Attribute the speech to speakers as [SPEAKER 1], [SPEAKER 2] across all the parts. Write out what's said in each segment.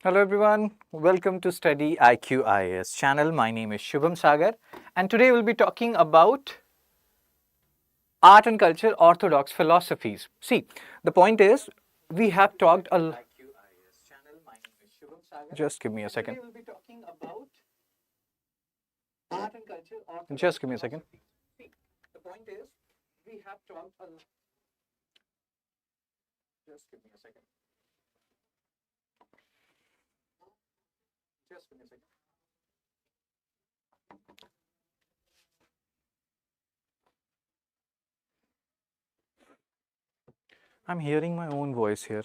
[SPEAKER 1] Hello everyone, welcome to StudyIQ IAS channel. My name is Shubham Sagar and today we'll be talking about art and culture orthodox philosophies. See, the point is we have talked a lot. Just give me a second. Today we'll be talking about art and culture orthodox. Just give me a second. See, the point is we have talked a lot. Just give me a second. Just give me a second. I'm hearing my own voice here.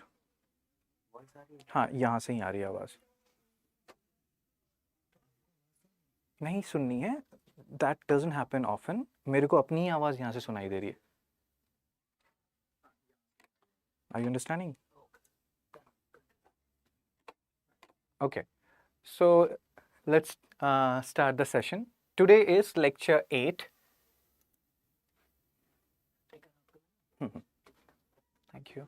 [SPEAKER 1] हाँ, यहाँ से ही आ रही है आवाज. नहीं सुननी है. That doesn't happen often. मेरे को अपनी ही आवाज यहाँ से सुनाई दे रही है. Are you understanding? Okay. So let's start the session. Today is lecture 8. Thank you.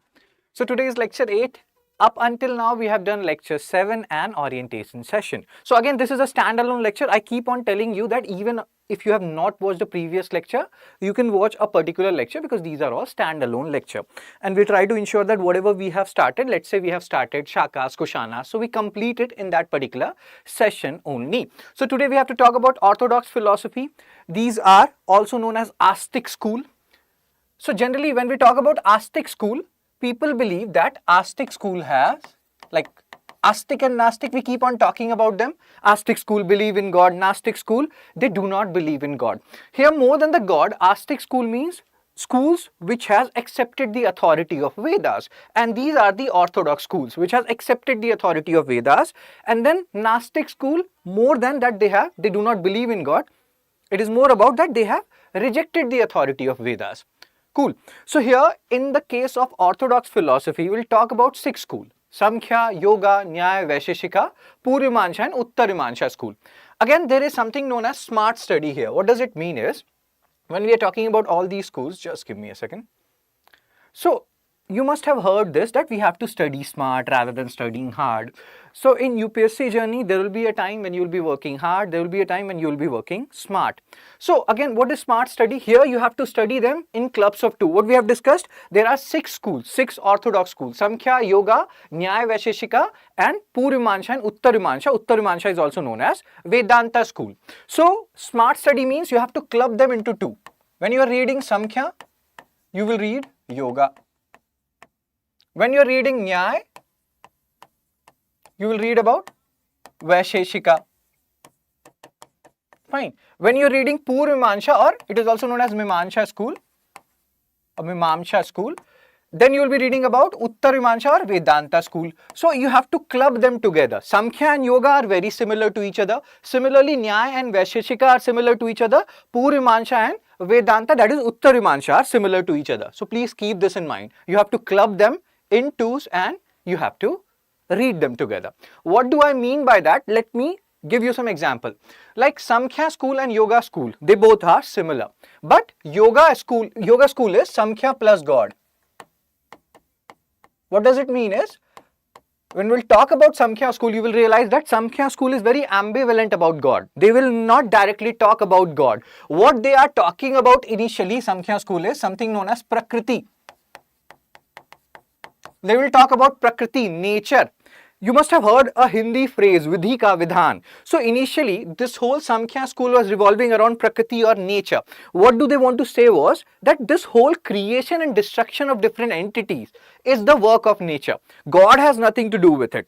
[SPEAKER 1] So today is lecture 8. Up until now we have done lecture 7 and orientation session. So again, this is a standalone lecture. I keep on telling you that even if you have not watched the previous lecture, you can watch a particular lecture because these are all standalone lecture. And we try to ensure that whatever we have started, let's say we have started Shakas, Kushanas, so we complete it in that particular session only. So today we have to talk about orthodox philosophy. These are also known as Astic school. So generally when we talk about Astic school, people believe that Astic school has, like Astic and Nastic, we keep on talking about them. Astic school believe in God, Nastic school, they do not believe in God. Here more than the God, Astic school means schools which has accepted the authority of Vedas, and these are the orthodox schools which has accepted the authority of Vedas. And then Nastic school, more than that they do not believe in God. It is more about that they have rejected the authority of Vedas. Cool. So here in the case of orthodox philosophy, we'll talk about 6 schools. Samkhya, Yoga, Nyaya, Vaisheshika, Purvimamsha and Uttarvimamsha school. Again, there is something known as smart study here. What does it mean is, when we are talking about all these schools, just give me a second. So you must have heard this, that we have to study smart rather than studying hard. So in UPSC journey, there will be a time when you will be working hard, there will be a time when you will be working smart. So again, what is smart study? Here you have to study them in clubs of 2. What we have discussed, there are 6 schools, 6 orthodox schools, Samkhya, Yoga, Nyaya, Vaisheshika and Purvimamsha and Uttarvimamsha. Uttarvimamsha is also known as Vedanta school. So smart study means you have to club them into 2. When you are reading Samkhya, you will read Yoga. When you are reading Nyaya, you will read about Vaisheshika. Fine. When you are reading Purvimamsha, or it is also known as Mimansa school, or Mimamsha school, then you will be reading about Uttarvimamsha or Vedanta school. So you have to club them together. Samkhya and Yoga are very similar to each other. Similarly, Nyaya and Vaisheshika are similar to each other. Purvimamsha and Vedanta, that is Uttarvimamsha, are similar to each other. So please keep this in mind. You have to club them in 2s and you have to read them together. What do I mean by that? Let me give you some example. Like Samkhya school and Yoga school, they both are similar. But Yoga school is Samkhya plus God. What does it mean is, when we'll talk about Samkhya school, you will realize that Samkhya school is very ambivalent about God. They will not directly talk about God. What they are talking about initially, Samkhya school, is something known as Prakriti. They will talk about Prakriti, nature. You must have heard a Hindi phrase, Vidhi ka Vidhan. So initially, this whole Samkhya school was revolving around Prakriti or nature. What do they want to say was that this whole creation and destruction of different entities is the work of nature. God has nothing to do with it.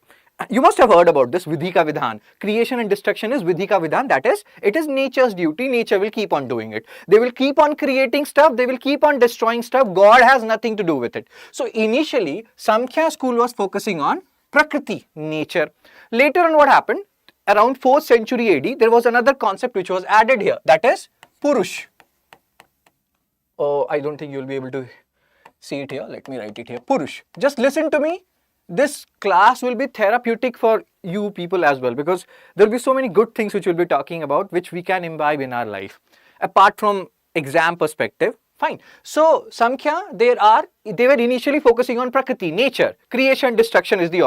[SPEAKER 1] You must have heard about this, Vidhi ka Vidhan. Creation and destruction is Vidhi ka Vidhan. That is, it is nature's duty. Nature will keep on doing it. They will keep on creating stuff. They will keep on destroying stuff. God has nothing to do with it. So initially, Samkhya school was focusing on Prakriti, nature. Later on, what happened? Around 4th century AD, there was another concept which was added here. That is Purush. Oh, I don't think you will be able to see it here. Let me write it here. Purush. Just listen to me. This class will be therapeutic for you people as well, because there will be so many good things which we'll be talking about which we can imbibe in our life. Apart from exam perspective, Fine. So, Samkhya, they were initially focusing on Prakriti, nature. Creation, destruction is the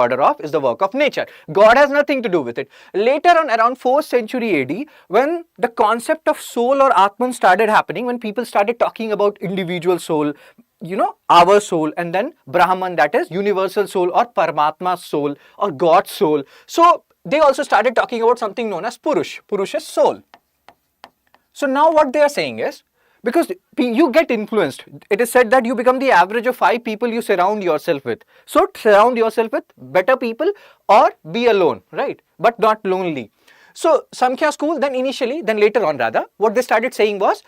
[SPEAKER 1] work of nature. God has nothing to do with it. Later on, around 4th century AD, when the concept of soul or Atman started happening, when people started talking about individual soul, our soul, and then Brahman, that is universal soul or Paramatma's soul or God's soul. So, they also started talking about something known as Purush. Purush is soul. So, now what they are saying is, because you get influenced, it is said that you become the average of 5 people you surround yourself with. So, surround yourself with better people or be alone, right? But not lonely. So, Samkhya school, then later on rather, what they started saying was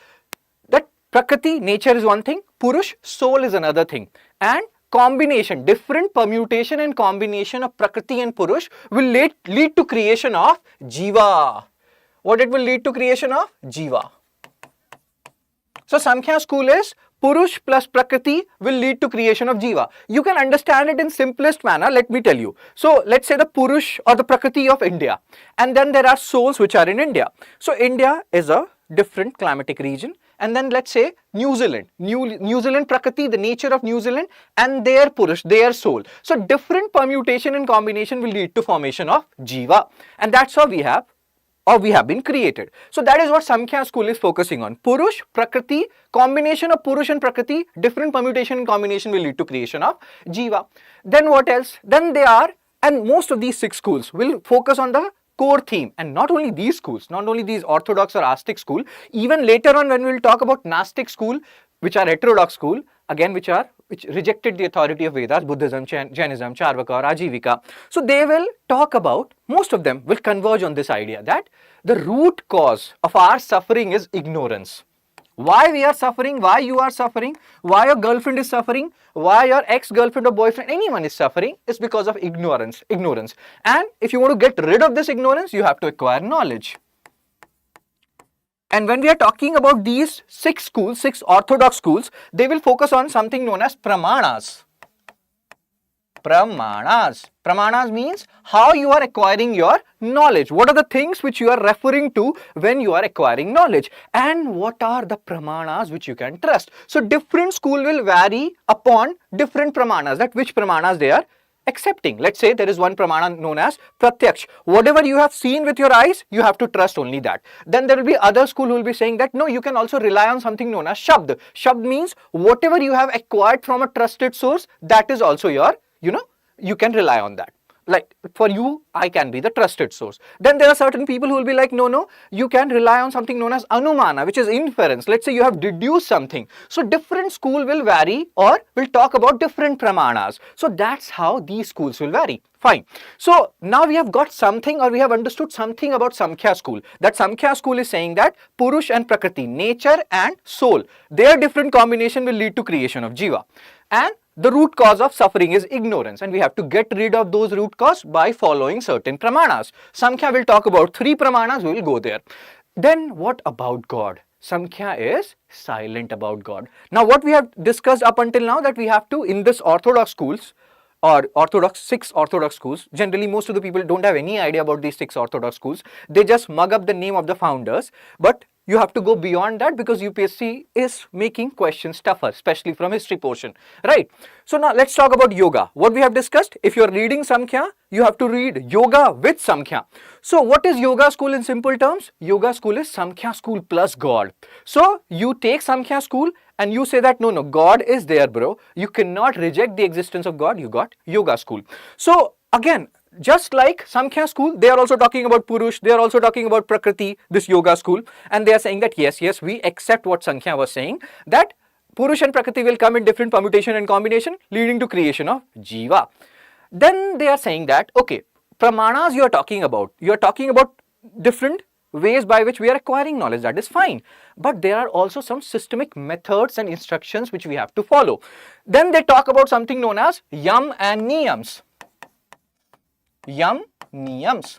[SPEAKER 1] that Prakriti, nature is one thing, Purush, soul is another thing. And combination, different permutation and combination of Prakriti and Purush will lead to creation of Jiva. What it will lead to creation of? Jiva. So, Samkhya school is Purush plus Prakriti will lead to creation of Jiva. You can understand it in simplest manner, let me tell you. So, let's say the Purush or the Prakriti of India, and then there are souls which are in India. So, India is a different climatic region, and then let's say New Zealand. New Zealand Prakriti, the nature of New Zealand, and their Purush, their soul. So, different permutation and combination will lead to formation of Jiva, and that's how we have been created. So that is what Samkhya school is focusing on. Purush, Prakriti, combination of Purush and Prakriti, different permutation and combination will lead to creation of Jiva. Then what else? Then and most of these 6 schools will focus on the core theme, and not only these schools, not only these orthodox or Astic school, even later on when we will talk about Gnostic school, which are heterodox school, again which rejected the authority of Vedas, Buddhism, Jainism, Charvaka or Ajivika. So they will talk about, most of them will converge on this idea that the root cause of our suffering is ignorance. Why we are suffering, why you are suffering, why your girlfriend is suffering, why your ex-girlfriend or boyfriend, anyone is suffering, is because of ignorance. And if you want to get rid of this ignorance, you have to acquire knowledge. And when we are talking about these 6 schools, 6 orthodox schools, they will focus on something known as pramanas. Pramanas means how you are acquiring your knowledge. What are the things which you are referring to when you are acquiring knowledge? And what are the pramanas which you can trust? So, different school will vary upon different pramanas, that which pramanas they are accepting. Let's say there is one pramana known as pratyaksh. Whatever you have seen with your eyes, you have to trust only that. Then there will be other school who will be saying that no, you can also rely on something known as shabd. Shabd means whatever you have acquired from a trusted source, that is also your, you can rely on that. Like for you, I can be the trusted source. Then there are certain people who will be like, no, you can rely on something known as anumana, which is inference. Let's say you have deduced something. So different school will vary or will talk about different pramanas. So that's how these schools will vary. Fine. So now we have got something, or we have understood something about Samkhya school. That Samkhya school is saying that Purush and Prakriti, nature and soul, their different combination will lead to creation of Jiva. And the root cause of suffering is ignorance, and we have to get rid of those root cause by following certain pramanas. Samkhya will talk about 3 pramanas, we will go there. Then what about God? Samkhya is silent about God. Now what we have discussed up until now, that we have to, in this orthodox schools, or 6 orthodox schools, generally most of the people don't have any idea about these 6 orthodox schools. They just mug up the name of the founders, but you have to go beyond that because UPSC is making questions tougher, especially from history portion, right? So now let's talk about yoga. What we have discussed, if you are reading Samkhya, you have to read yoga with Samkhya. So what is yoga school in simple terms? Yoga school is Samkhya school plus God. So you take Samkhya school and you say that no, God is there, bro. You cannot reject the existence of God. You got yoga school. So again, just like Samkhya school, they are also talking about Purush, they are also talking about Prakriti, this yoga school, and they are saying that yes, we accept what Samkhya was saying, that Purush and Prakriti will come in different permutation and combination, leading to creation of Jiva. Then they are saying that, okay, pramanas you are talking about different ways by which we are acquiring knowledge, that is fine. But there are also some systemic methods and instructions which we have to follow. Then they talk about something known as yam and niyams. Yam, niyams.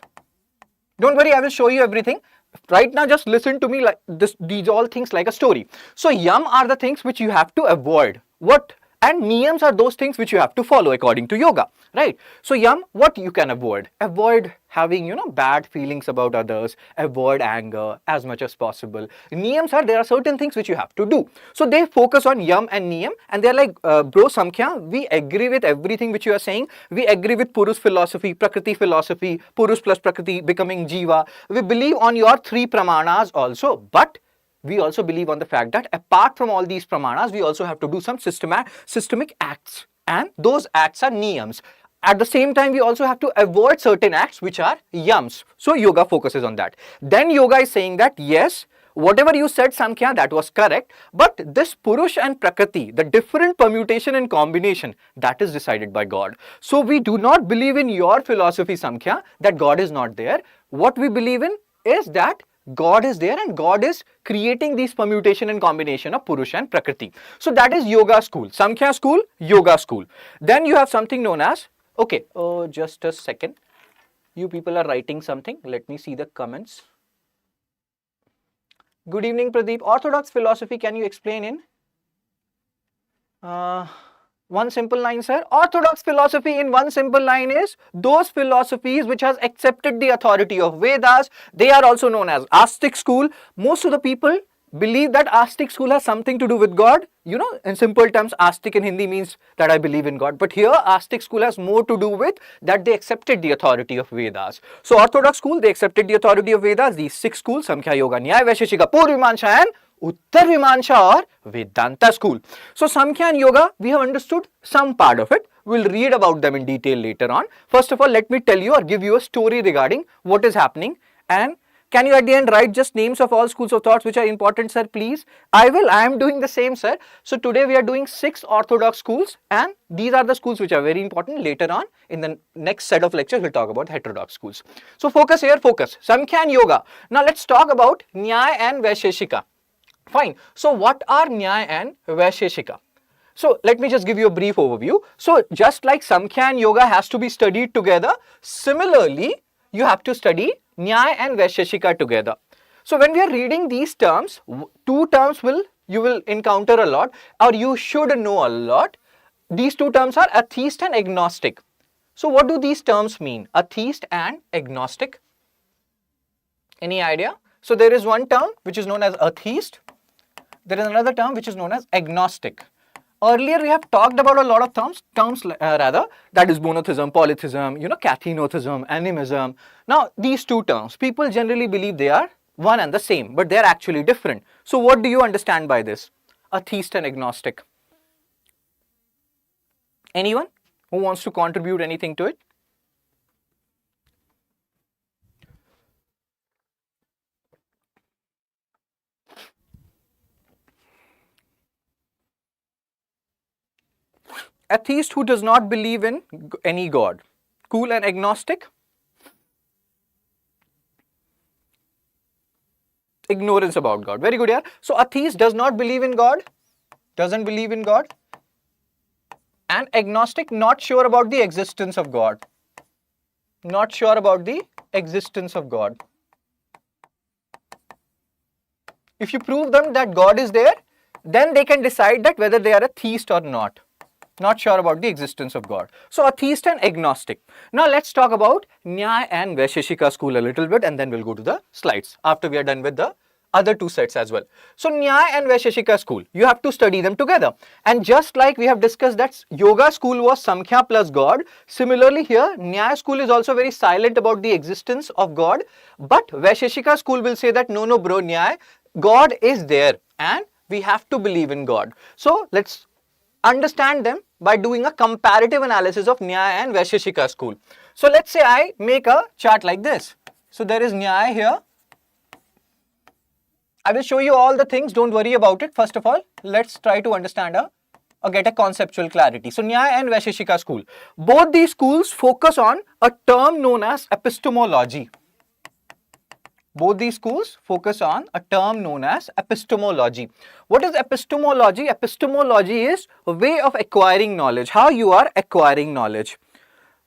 [SPEAKER 1] Don't worry, I will show you everything. Right now, just listen to me like this. These all things like a story. So, yam are the things which you have to avoid. What And niyams are those things which you have to follow according to yoga, right? So yam, what you can avoid? Avoid having, bad feelings about others, avoid anger as much as possible. Niyams are, there are certain things which you have to do. So they focus on yam and niyam, and they're like, bro Samkhya, we agree with everything which you are saying. We agree with Purush philosophy, Prakriti philosophy, Purush plus Prakriti becoming Jiva. We believe on your 3 pramanas also, but we also believe on the fact that apart from all these pramanas, we also have to do some systemic acts, and those acts are niyams. At the same time, we also have to avoid certain acts which are yams. So yoga focuses on that. Then yoga is saying that yes, whatever you said Samkhya, that was correct, but this Purush and Prakriti, the different permutation and combination, that is decided by God. So we do not believe in your philosophy Samkhya that God is not there. What we believe in is that God is there, and God is creating these permutation and combination of Purush and Prakriti. So that is yoga school, Samkhya school, yoga school. Then you have something known as, okay, just a second. You people are writing something. Let me see the comments. Good evening, Pradeep. Orthodox philosophy, can you explain in one simple line, sir? Orthodox philosophy in one simple line is those philosophies which has accepted the authority of Vedas. They are also known as Astic school. Most of the people believe that Astic school has something to do with God. In simple terms, Astic in Hindi means that I believe in God. But here, Astic school has more to do with that they accepted the authority of Vedas. So Orthodox school, they accepted the authority of Vedas. These 6 schools, Samkhya, Yoga, Nyaya, Vaisheshika, Purva Mimansa and Uttar Mimansa or Vedanta school. So Samkhya and Yoga, we have understood some part of it. We'll read about them in detail later on. First of all, let me tell you or give you a story regarding what is happening. And can you at the end write just names of all schools of thoughts which are important, sir, please? I will. I am doing the same, sir. So today we are doing 6 orthodox schools, and these are the schools which are very important. Later on in the next set of lectures, we'll talk about heterodox schools. So focus here, focus. Samkhya and Yoga. Now let's talk about Nyaya and Vaisheshika. Fine. So what are Nyaya and Vaisheshika? So let me just give you a brief overview. So just like Samkhya and Yoga has to be studied together, similarly, you have to study Nyaya and Vaisheshika together. So when we are reading these terms, 2 terms you will encounter a lot, or you should know a lot. These 2 terms are atheist and agnostic. So what do these terms mean? Atheist and agnostic. Any idea? So there is one term which is known as atheist. There is another term which is known as agnostic. Earlier we have talked about a lot of terms that is monotheism, polytheism, cathenotheism, animism. Now these 2 terms, people generally believe they are one and the same, but they are actually different. So what do you understand by this? Atheist and agnostic. Anyone who wants to contribute anything to it? Atheist who does not believe in any God. Cool. And agnostic? Ignorance about God. Very good, yeah. So atheist does not believe in God, doesn't believe in God. And agnostic, not sure about the existence of God. Not sure about the existence of God. If you prove them that God is there, then they can decide that whether they are a theist or not. Not sure about the existence of God. So atheist and agnostic. Now let's talk about Nyaya and Vaisheshika school a little bit, and then we'll go to the slides after we are done with the other 2 sets as well. So Nyaya and Vaisheshika school, you have to study them together. And just like we have discussed that yoga school was Samkhya plus God, similarly here Nyaya school is also very silent about the existence of God, but Vaisheshika school will say that no bro, Nyaya, God is there and we have to believe in God. So let's understand them by doing a comparative analysis of Nyaya and Vaisheshika school. So let's say I make a chart like this. So there is Nyaya here. I will show you all the things, don't worry about it. First of all, let's try to understand or get a conceptual clarity. So Nyaya and Vaisheshika school. Both these schools focus on a term known as epistemology. Both these schools focus on a term known as epistemology. What is epistemology? Epistemology is a way of acquiring knowledge, how you are acquiring knowledge.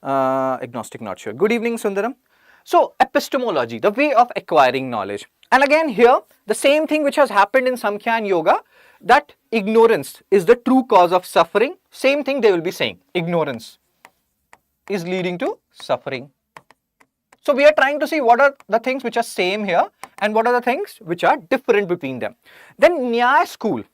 [SPEAKER 1] Agnostic, not sure. Good evening, Sundaram. So epistemology, the way of acquiring knowledge. And again here, the same thing which has happened in Samkhya and Yoga, that ignorance is the true cause of suffering, same thing they will be saying. Ignorance is leading to suffering. So we are trying to see what are the things which are same here and what are the things which are different between them. Then Nyaya school,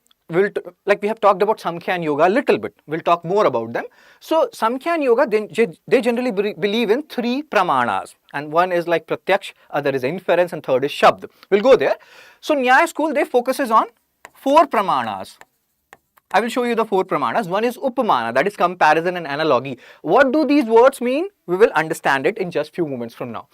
[SPEAKER 1] like we have talked about Samkhya and Yoga a little bit. We'll talk more about them. So Samkhya and Yoga, they generally believe in 3 pramanas. And one is like Pratyaksh, other is inference, and third is Shabd. We'll go there. So Nyaya school, they focuses on 4 pramanas. I will show you the 4 pramanas. One is upamana, that is comparison and analogy. What do these words mean? We will understand it in just few moments from now.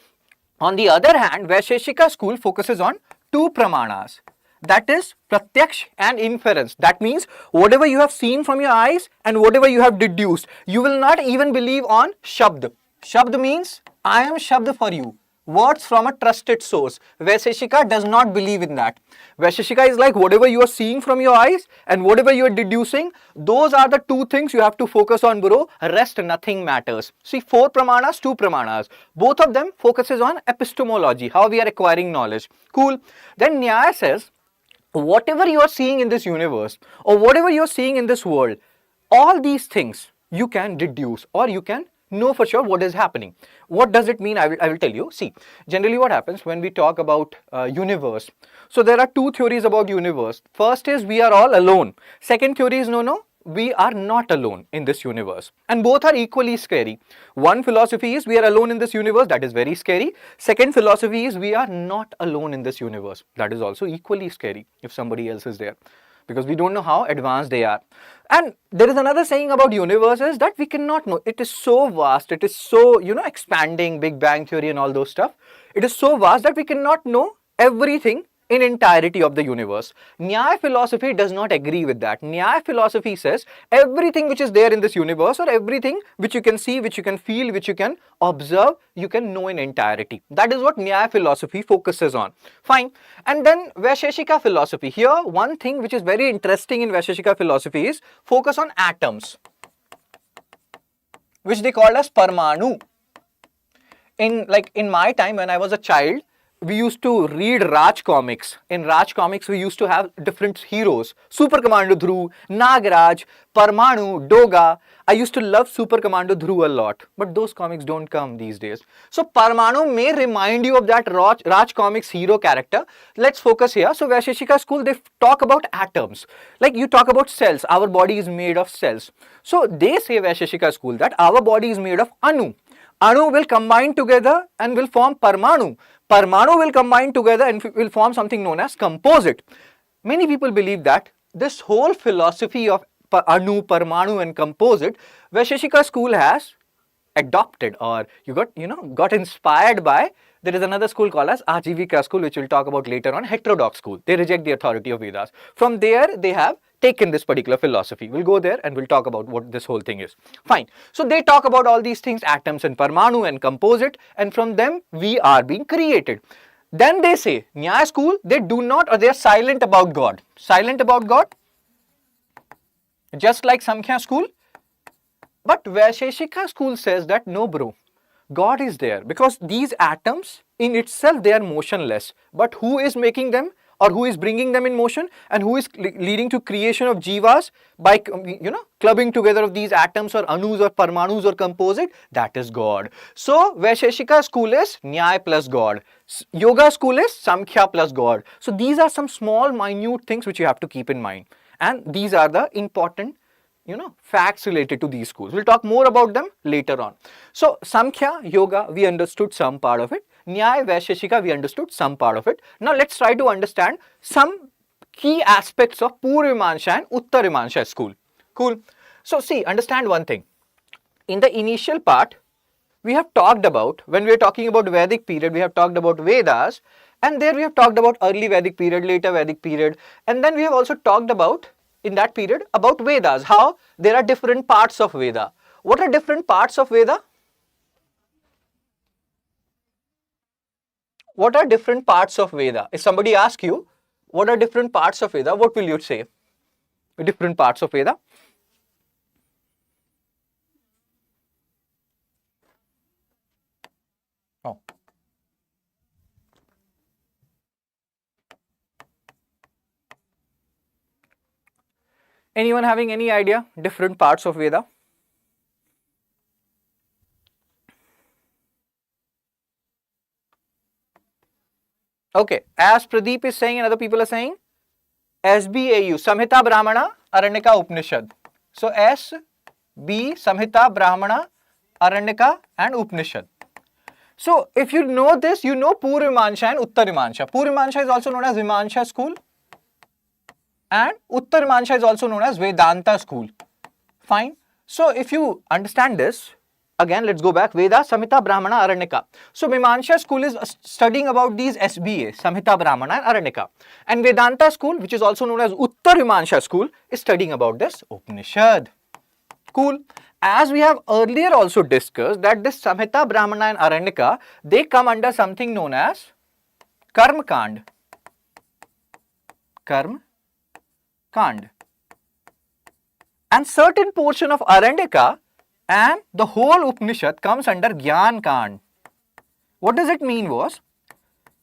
[SPEAKER 1] On the other hand, Vaisheshika school focuses on 2 pramanas. That is pratyaksh and inference. That means whatever you have seen from your eyes and whatever you have deduced, you will not even believe on Shabd. Shabd means I am Shabd for you. Words from a trusted source. Vaisheshika does not believe in that. Vaisheshika is like whatever you are seeing from your eyes and whatever you are deducing, those are the 2 things you have to focus on, bro. Rest nothing matters. See, 4 pramanas, 2 pramanas. Both of them focuses on epistemology, how we are acquiring knowledge. Cool. Then Nyaya says, whatever you are seeing in this universe or whatever you are seeing in this world, all these things you can deduce or you can know for sure what is happening. What does it mean? I will tell you. See, generally what happens when we talk about universe. So there are 2 theories about universe. First is we are all alone. Second theory is no, we are not alone in this universe. And both are equally scary. One philosophy is we are alone in this universe. That is very scary. Second philosophy is we are not alone in this universe. That is also equally scary if somebody else is there, because we don't know how advanced they are. And there is another saying about universe is that we cannot know. It is so vast, it is so, expanding, Big Bang Theory and all those stuff. It is so vast that we cannot know everything in entirety of the universe. Nyaya philosophy does not agree with that. Nyaya philosophy says everything which is there in this universe or everything which you can see, which you can feel, which you can observe, you can know in entirety. That is what Nyaya philosophy focuses on. Fine. And then Vaisheshika philosophy. Here, one thing which is very interesting in Vaisheshika philosophy is focus on atoms, which they call as Parmanu. In my time when I was a child, we used to read Raj comics. In Raj comics, we used to have different heroes. Super Commando Dhruv, Nagraj, Parmanu, Doga. I used to love Super Commando Dhruv a lot. But those comics don't come these days. So Parmanu may remind you of that Raj comics hero character. Let's focus here. So Vaisheshika school, they talk about atoms. Like you talk about cells. Our body is made of cells. So they say, Vaisheshika school, that our body is made of Anu. Anu will combine together and will form Parmanu. Parmanu will combine together and will form something known as composite. Many people believe that this whole philosophy of Anu, Parmanu and composite, Vaisheshika school has adopted or got inspired by. There is another school called as Ajivika school, which we'll talk about later on, heterodox school. They reject the authority of Vedas. From there, they have taken this particular philosophy. We'll go there and we'll talk about what this whole thing is. Fine. So they talk about all these things, atoms and Parmanu and composite, and from them we are being created. Then they say, Nyaya school, they do not, or they are silent about God. Silent about God, just like Samkhya school. But Vaisheshika school says that no, bro, God is there, because these atoms in itself, they are motionless. But who is making them or who is bringing them in motion and who is leading to creation of jivas by clubbing together of these atoms or anus or parmanus or composite? That is God. So Vaisheshika school is Nyaya plus God. Yoga school is Samkhya plus God. So these are some small minute things which you have to keep in mind, and these are the important facts related to these schools. We'll talk more about them later on. So Samkhya, Yoga, we understood some part of it. Nyaya, Vaisheshika, we understood some part of it. Now let's try to understand some key aspects of Purvamimansha and Uttarimansha school. Cool. So see, understand one thing. In the initial part, we have talked about, when we are talking about Vedic period, we have talked about Vedas, and there we have talked about early Vedic period, later Vedic period, and then we have also talked about in that period about Vedas, how there are different parts of Veda. What are different parts of Veda? What are different parts of Veda? If somebody asks you, what are different parts of Veda, what will you say? Different parts of Veda? Oh. Anyone having any idea? Different parts of Veda? Okay, as Pradeep is saying and other people are saying, SBAU, Samhita Brahmana Aranyaka Upanishad. So SB, Samhita Brahmana Aranyaka and Upanishad. So if you know this, you know Purvamansha and Uttarimansha. Purvamansha is also known as Mimansa school and Uttarimansha is also known as Vedanta school. Fine. So if you understand this, again let's go back, Veda, Samhita, Brahmana, Aranyaka. So Mimansha school is studying about these SBA, Samhita, Brahmana and Aranyaka. And Vedanta school, which is also known as Uttarimansha school, is studying about this Upanishad. Cool. As we have earlier also discussed that this Samhita, Brahmana and Aranyaka, they come under something known as Karma Kand. Karma Kand. And certain portion of Aranyaka and the whole Upanishad comes under Gyan Kand. What does it mean was,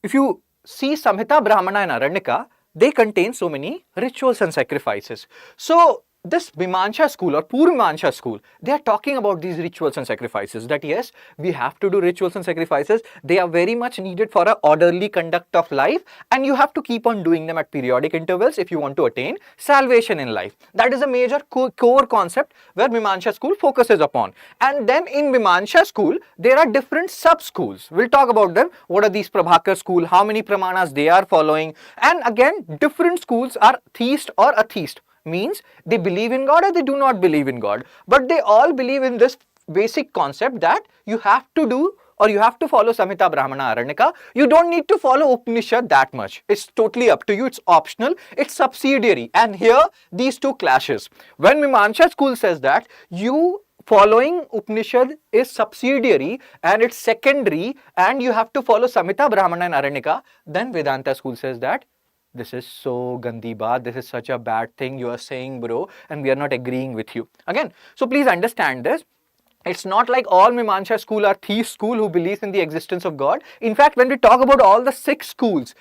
[SPEAKER 1] if you see Samhita, Brahmana and Aranyaka, they contain so many rituals and sacrifices. So this Mimansha school or Purvamansha school, they are talking about these rituals and sacrifices, that yes, we have to do rituals and sacrifices. They are very much needed for an orderly conduct of life and you have to keep on doing them at periodic intervals if you want to attain salvation in life. That is a major core concept where Mimansha school focuses upon. And then in Mimansha school, there are different sub-schools. We'll talk about them. What are these Prabhakar school? How many Pramanas they are following? And again, different schools are theist or atheist. Means they believe in God or they do not believe in God. But they all believe in this basic concept that you have to do or you have to follow Samhita, Brahmana, Aranyaka. You don't need to follow Upanishad that much. It's totally up to you. It's optional. It's subsidiary. And here these two clashes. When Mimansha school says that you following Upanishad is subsidiary and it's secondary and you have to follow Samhita, Brahmana and Aranyaka, then Vedanta school says that this is so gandi baat, this is such a bad thing you are saying, bro, and we are not agreeing with you. Again, so please understand this. It's not like all Mimansha school are theist school who believes in the existence of God. In fact, when we talk about all the 6 schools,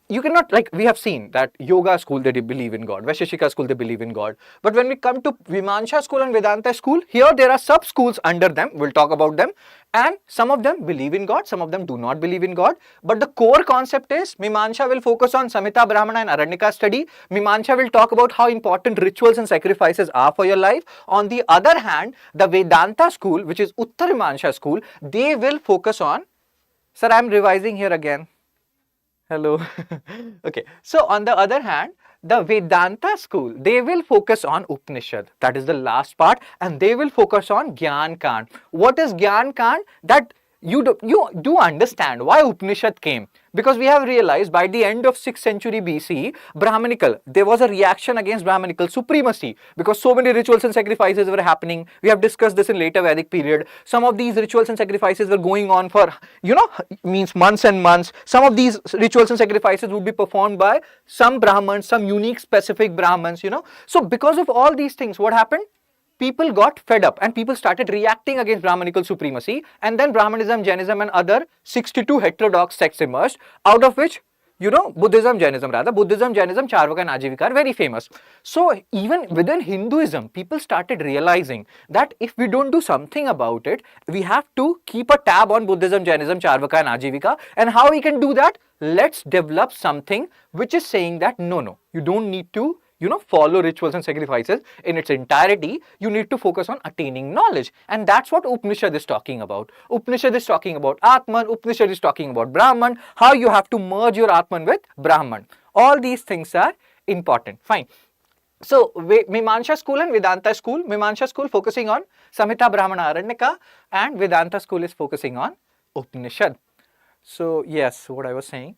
[SPEAKER 1] you cannot, like we have seen that Yoga school, they believe in God. Vaisheshika school, they believe in God. But when we come to Mimansha school and Vedanta school, here there are sub-schools under them. We'll talk about them. And some of them believe in God, some of them do not believe in God. But the core concept is Mimansha will focus on Samhita, Brahmana and Aranyaka study. Mimansha will talk about how important rituals and sacrifices are for your life. On the other hand, the Vedanta school, which is Uttarimansha school, they will focus on, sir, I am revising here again. Hello. Okay. So on the other hand, the Vedanta school, they will focus on Upanishad. That is the last part. And they will focus on Gyan Kand. What is Gyan Kand? That you do understand why Upanishad came. Because we have realized by the end of 6th century BC, Brahmanical, there was a reaction against Brahmanical supremacy because so many rituals and sacrifices were happening. We have discussed this in later Vedic period. Some of these rituals and sacrifices were going on for, means months and months. Some of these rituals and sacrifices would be performed by some Brahmins, some unique specific Brahmins, So because of all these things, what happened? People got fed up and people started reacting against Brahmanical supremacy, and then Brahmanism, Jainism and other 62 heterodox sects emerged, out of which, Buddhism, Jainism, Charvaka and Ajivika are very famous. So even within Hinduism, people started realizing that if we don't do something about it, we have to keep a tab on Buddhism, Jainism, Charvaka and Ajivika. And how we can do that? Let's develop something which is saying that no, you don't need to follow rituals and sacrifices in its entirety. You need to focus on attaining knowledge. And that's what Upanishad is talking about. Upanishad is talking about Atman. Upanishad is talking about Brahman. How you have to merge your Atman with Brahman. All these things are important. Fine. So, Mimansha school and Vedanta school. Mimansha school focusing on Samhita, Brahmana, Aranyaka. And Vedanta school is focusing on Upanishad. So, yes, what I was saying.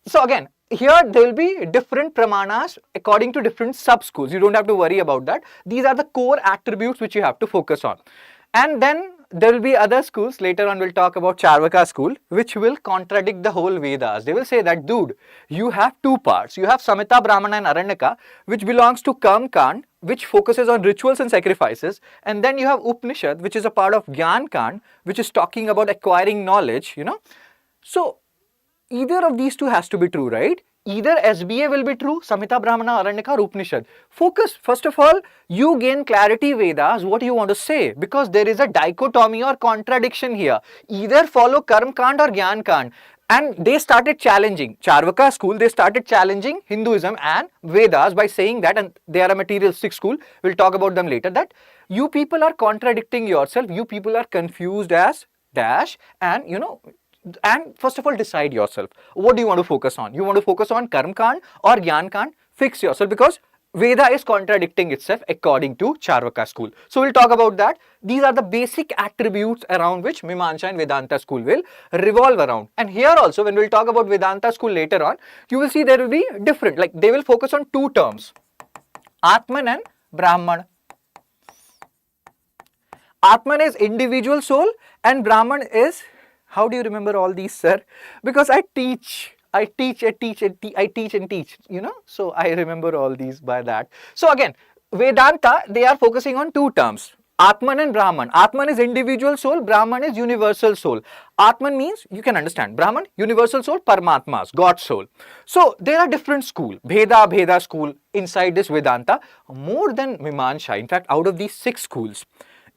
[SPEAKER 1] So, again, here there will be different pramanas according to different sub-schools. You don't have to worry about that. These are the core attributes which you have to focus on. And then there will be other schools. Later on we'll talk about Charvaka school, which will contradict the whole Vedas. They will say that, dude, you have 2 parts. You have Samhita, Brahmana and Aranyaka, which belongs to Karma Kand, which focuses on rituals and sacrifices. And then you have Upanishad, which is a part of Gyan Kand, which is talking about acquiring knowledge, So either of these two has to be true, right? Either SBA will be true, Samhita, Brahmana, Aranyaka, or Upanishad. Focus, first of all, you gain clarity Vedas, what you want to say, because there is a dichotomy or contradiction here. Either follow Karm Kand or Gyan Kand. And they started challenging, Charvaka school, they started challenging Hinduism and Vedas by saying that, and they are a materialistic school, we'll talk about them later, that you people are contradicting yourself, you people are confused as dash, and and first of all decide yourself, what do you want to focus on? You want to focus on Karm Kand or Gyan Kand? Fix yourself, because Veda is contradicting itself according to Charvaka school. So we'll talk about that. These are the basic attributes around which Mimansa and Vedanta school will revolve around. And here also, when we'll talk about Vedanta school later on, you will see there will be different, like they will focus on two terms, Atman and Brahman. Atman is individual soul and Brahman is, how do you remember all these, sir? Because I teach and teach, so I remember all these by that. So again, Vedanta, they are focusing on two terms, Atman and Brahman. Atman is individual soul, Brahman is universal soul. Atman means, you can understand, Brahman, universal soul, Paramatma's, God's soul. So there are different schools, Bheda school inside this Vedanta, more than Mimamsa. In fact, out of these 6 schools,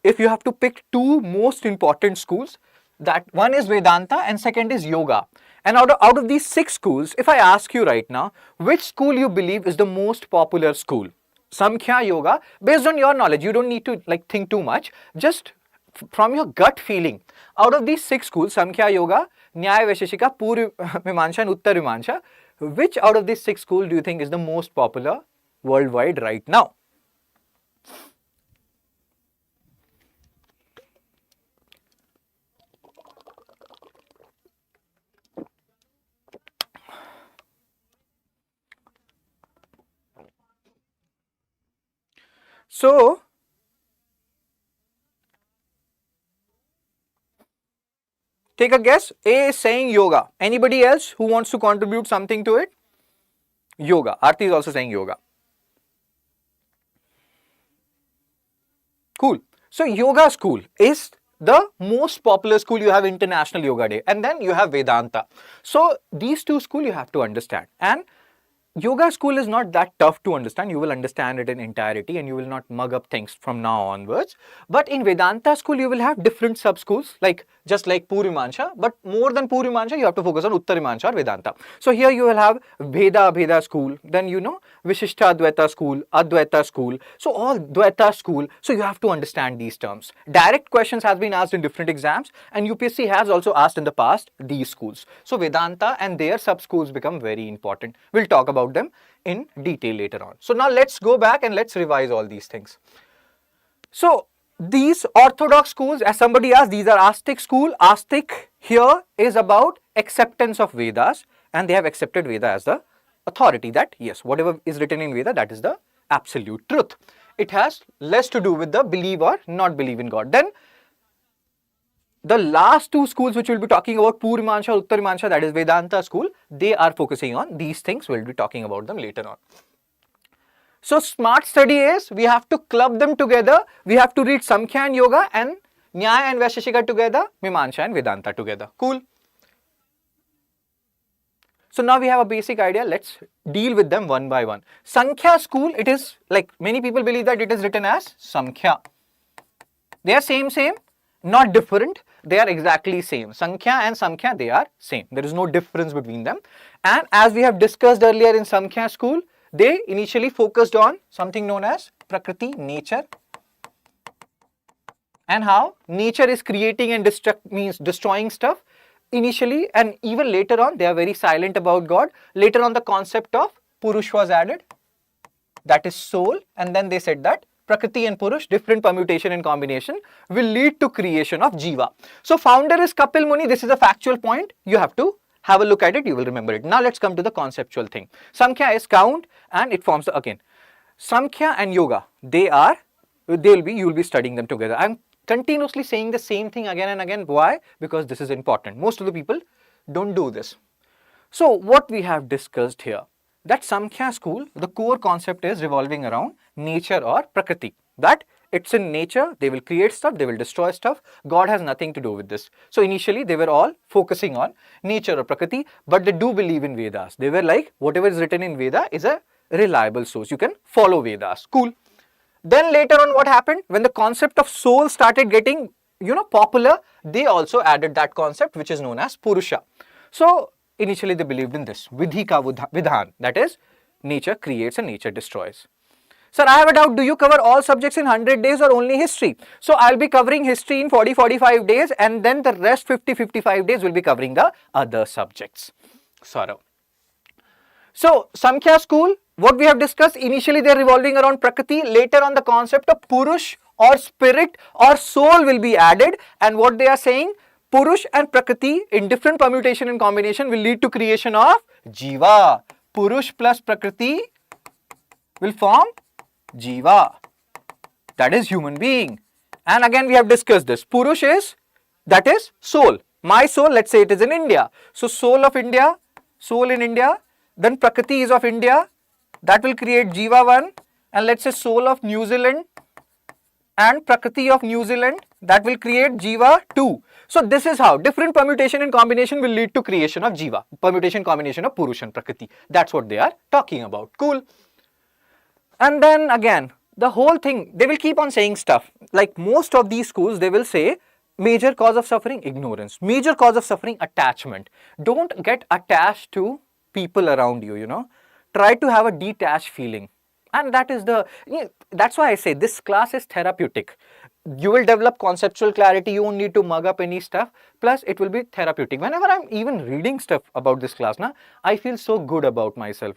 [SPEAKER 1] if you have to pick 2 most important schools, that one is Vedanta and second is Yoga. And out of these 6 schools, if I ask you right now, which school you believe is the most popular school? Samkhya, Yoga, based on your knowledge, you don't need to think too much, just from your gut feeling. Out of these 6 schools, Samkhya, Yoga, Nyaya, Vaisheshika, Purva Mimansa and Uttar Mimansa, which out of these 6 schools do you think is the most popular worldwide right now? So, take a guess. A is saying Yoga. Anybody else who wants to contribute something to it? Yoga. Aarti is also saying Yoga. Cool. So, Yoga school is the most popular school. You have International Yoga Day and then you have Vedanta. So, these 2 schools you have to understand. And Yoga school is not that tough to understand. You will understand it in entirety and you will not mug up things from now onwards. But in Vedanta school, you will have different sub-schools, just like Purva Mimansa. But more than Purva Mimansa, you have to focus on Uttar Mimansa or Vedanta. So here you will have Bheda school, then Vishishta Advaita school, Advaita school. So all Dvaita school. So you have to understand these terms. Direct questions has been asked in different exams and UPSC has also asked in the past these schools. So Vedanta and their sub-schools become very important. We'll talk about them in detail later on. So now let's go back and let's revise all these things. So these orthodox schools, as somebody asked, these are Astic school. Astic here is about acceptance of Vedas and they have accepted Veda as the authority, that yes, whatever is written in Veda, that is the absolute truth. It has less to do with the believe or not believe in God. Then the last 2 schools which we'll be talking about, Purva Mimansa, Uttar Mimansa, that is Vedanta school, they are focusing on these things. We'll be talking about them later on. So smart study is, we have to club them together. We have to read Samkhya and Yoga and Nyaya and Vaisheshika together, Mimansa and Vedanta together. Cool. So now we have a basic idea. Let's deal with them one by one. Sankhya school, it is many people believe that it is written as Samkhya. They are same, not different. They are exactly same. Sankhya and Samkhya, they are same. There is no difference between them. And as we have discussed earlier in Samkhya school, they initially focused on something known as Prakriti, nature. And how nature is creating and destroying stuff. Initially and even later on, they are very silent about God. Later on, the concept of Purush was added. That is soul. And then they said that Prakriti and Purush, different permutation and combination, will lead to creation of Jiva. So founder is Kapil Muni. This is a factual point. You have to have a look at it. You will remember it. Now let's come to the conceptual thing. Samkhya is count and it forms again. Samkhya and Yoga, you will be studying them together. I'm continuously saying the same thing again and again. Why? Because this is important. Most of the people don't do this. So what we have discussed here, that Samkhya school, the core concept is revolving around nature or Prakriti. That it's in nature, they will create stuff, they will destroy stuff. God has nothing to do with this. So initially they were all focusing on nature or Prakriti, but they do believe in Vedas. They were like, whatever is written in Veda is a reliable source. You can follow Vedas. Cool. Then later on what happened? When the concept of soul started getting, popular, they also added that concept which is known as Purusha. So initially they believed in this. Vidhi ka vidhan. That is, nature creates and nature destroys. Sir, I have a doubt. Do you cover all subjects in 100 days or only history? So I'll be covering history in 40-45 days, and then the rest 50-55 days will be covering the other subjects. Saurav. So Samkhya school, what we have discussed, initially they are revolving around Prakriti. Later on the concept of Purush or spirit or soul will be added, and what they are saying, Purush and Prakriti in different permutation and combination will lead to creation of Jiva. Purush plus Prakriti will form Jiva, that is human being. And again we have discussed this. Purush is, that is soul. My soul, let's say it is in India. So soul of India, soul in India, then Prakriti is of India, that will create Jiva 1, and let's say soul of New Zealand and Prakriti of New Zealand, that will create Jiva 2. So this is how different permutation and combination will lead to creation of Jiva. Permutation combination of Purush and Prakriti. That's what they are talking about. Cool. And then again, the whole thing, they will keep on saying stuff. Like most of these schools, they will say, major cause of suffering, ignorance. Major cause of suffering, attachment. Don't get attached to people around you, Try to have a detached feeling. And that is that's why I say this class is therapeutic. You will develop conceptual clarity, you won't need to mug up any stuff. Plus, it will be therapeutic. Whenever I'm even reading stuff about this class, I feel so good about myself,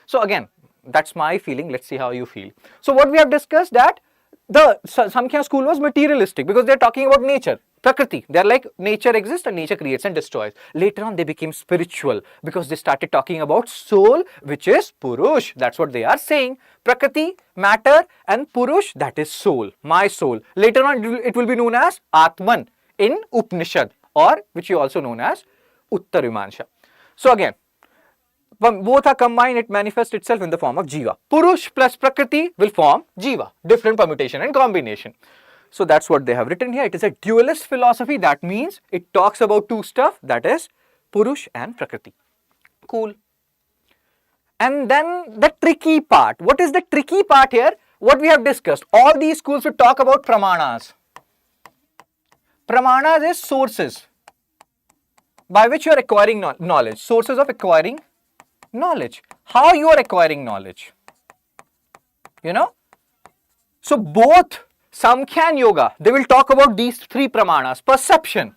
[SPEAKER 1] So again, that's my feeling. Let's see how you feel. So what we have discussed, that the Samkhya school was materialistic because they're talking about nature, Prakriti. They're like, nature exists and nature creates and destroys. Later on they became spiritual because they started talking about soul, which is Purush. That's what they are saying. Prakriti, matter, and Purush, that is soul, my soul. Later on it will be known as Atman in Upanishad, or which you also known as Uttarimansha. So again, when both are combined, it manifests itself in the form of Jiva. Purush plus Prakriti will form Jiva, different permutation and combination. So that's what they have written here. It is a dualist philosophy. That means it talks about two stuff, that is Purush and Prakriti. Cool. And then the tricky part. What is the tricky part here? What we have discussed. All these schools will talk about pramanas. Pramanas is sources by which you are acquiring knowledge. Sources of acquiring knowledge. How you are acquiring knowledge. So both Samkhya and Yoga, they will talk about these three pramanas. Perception.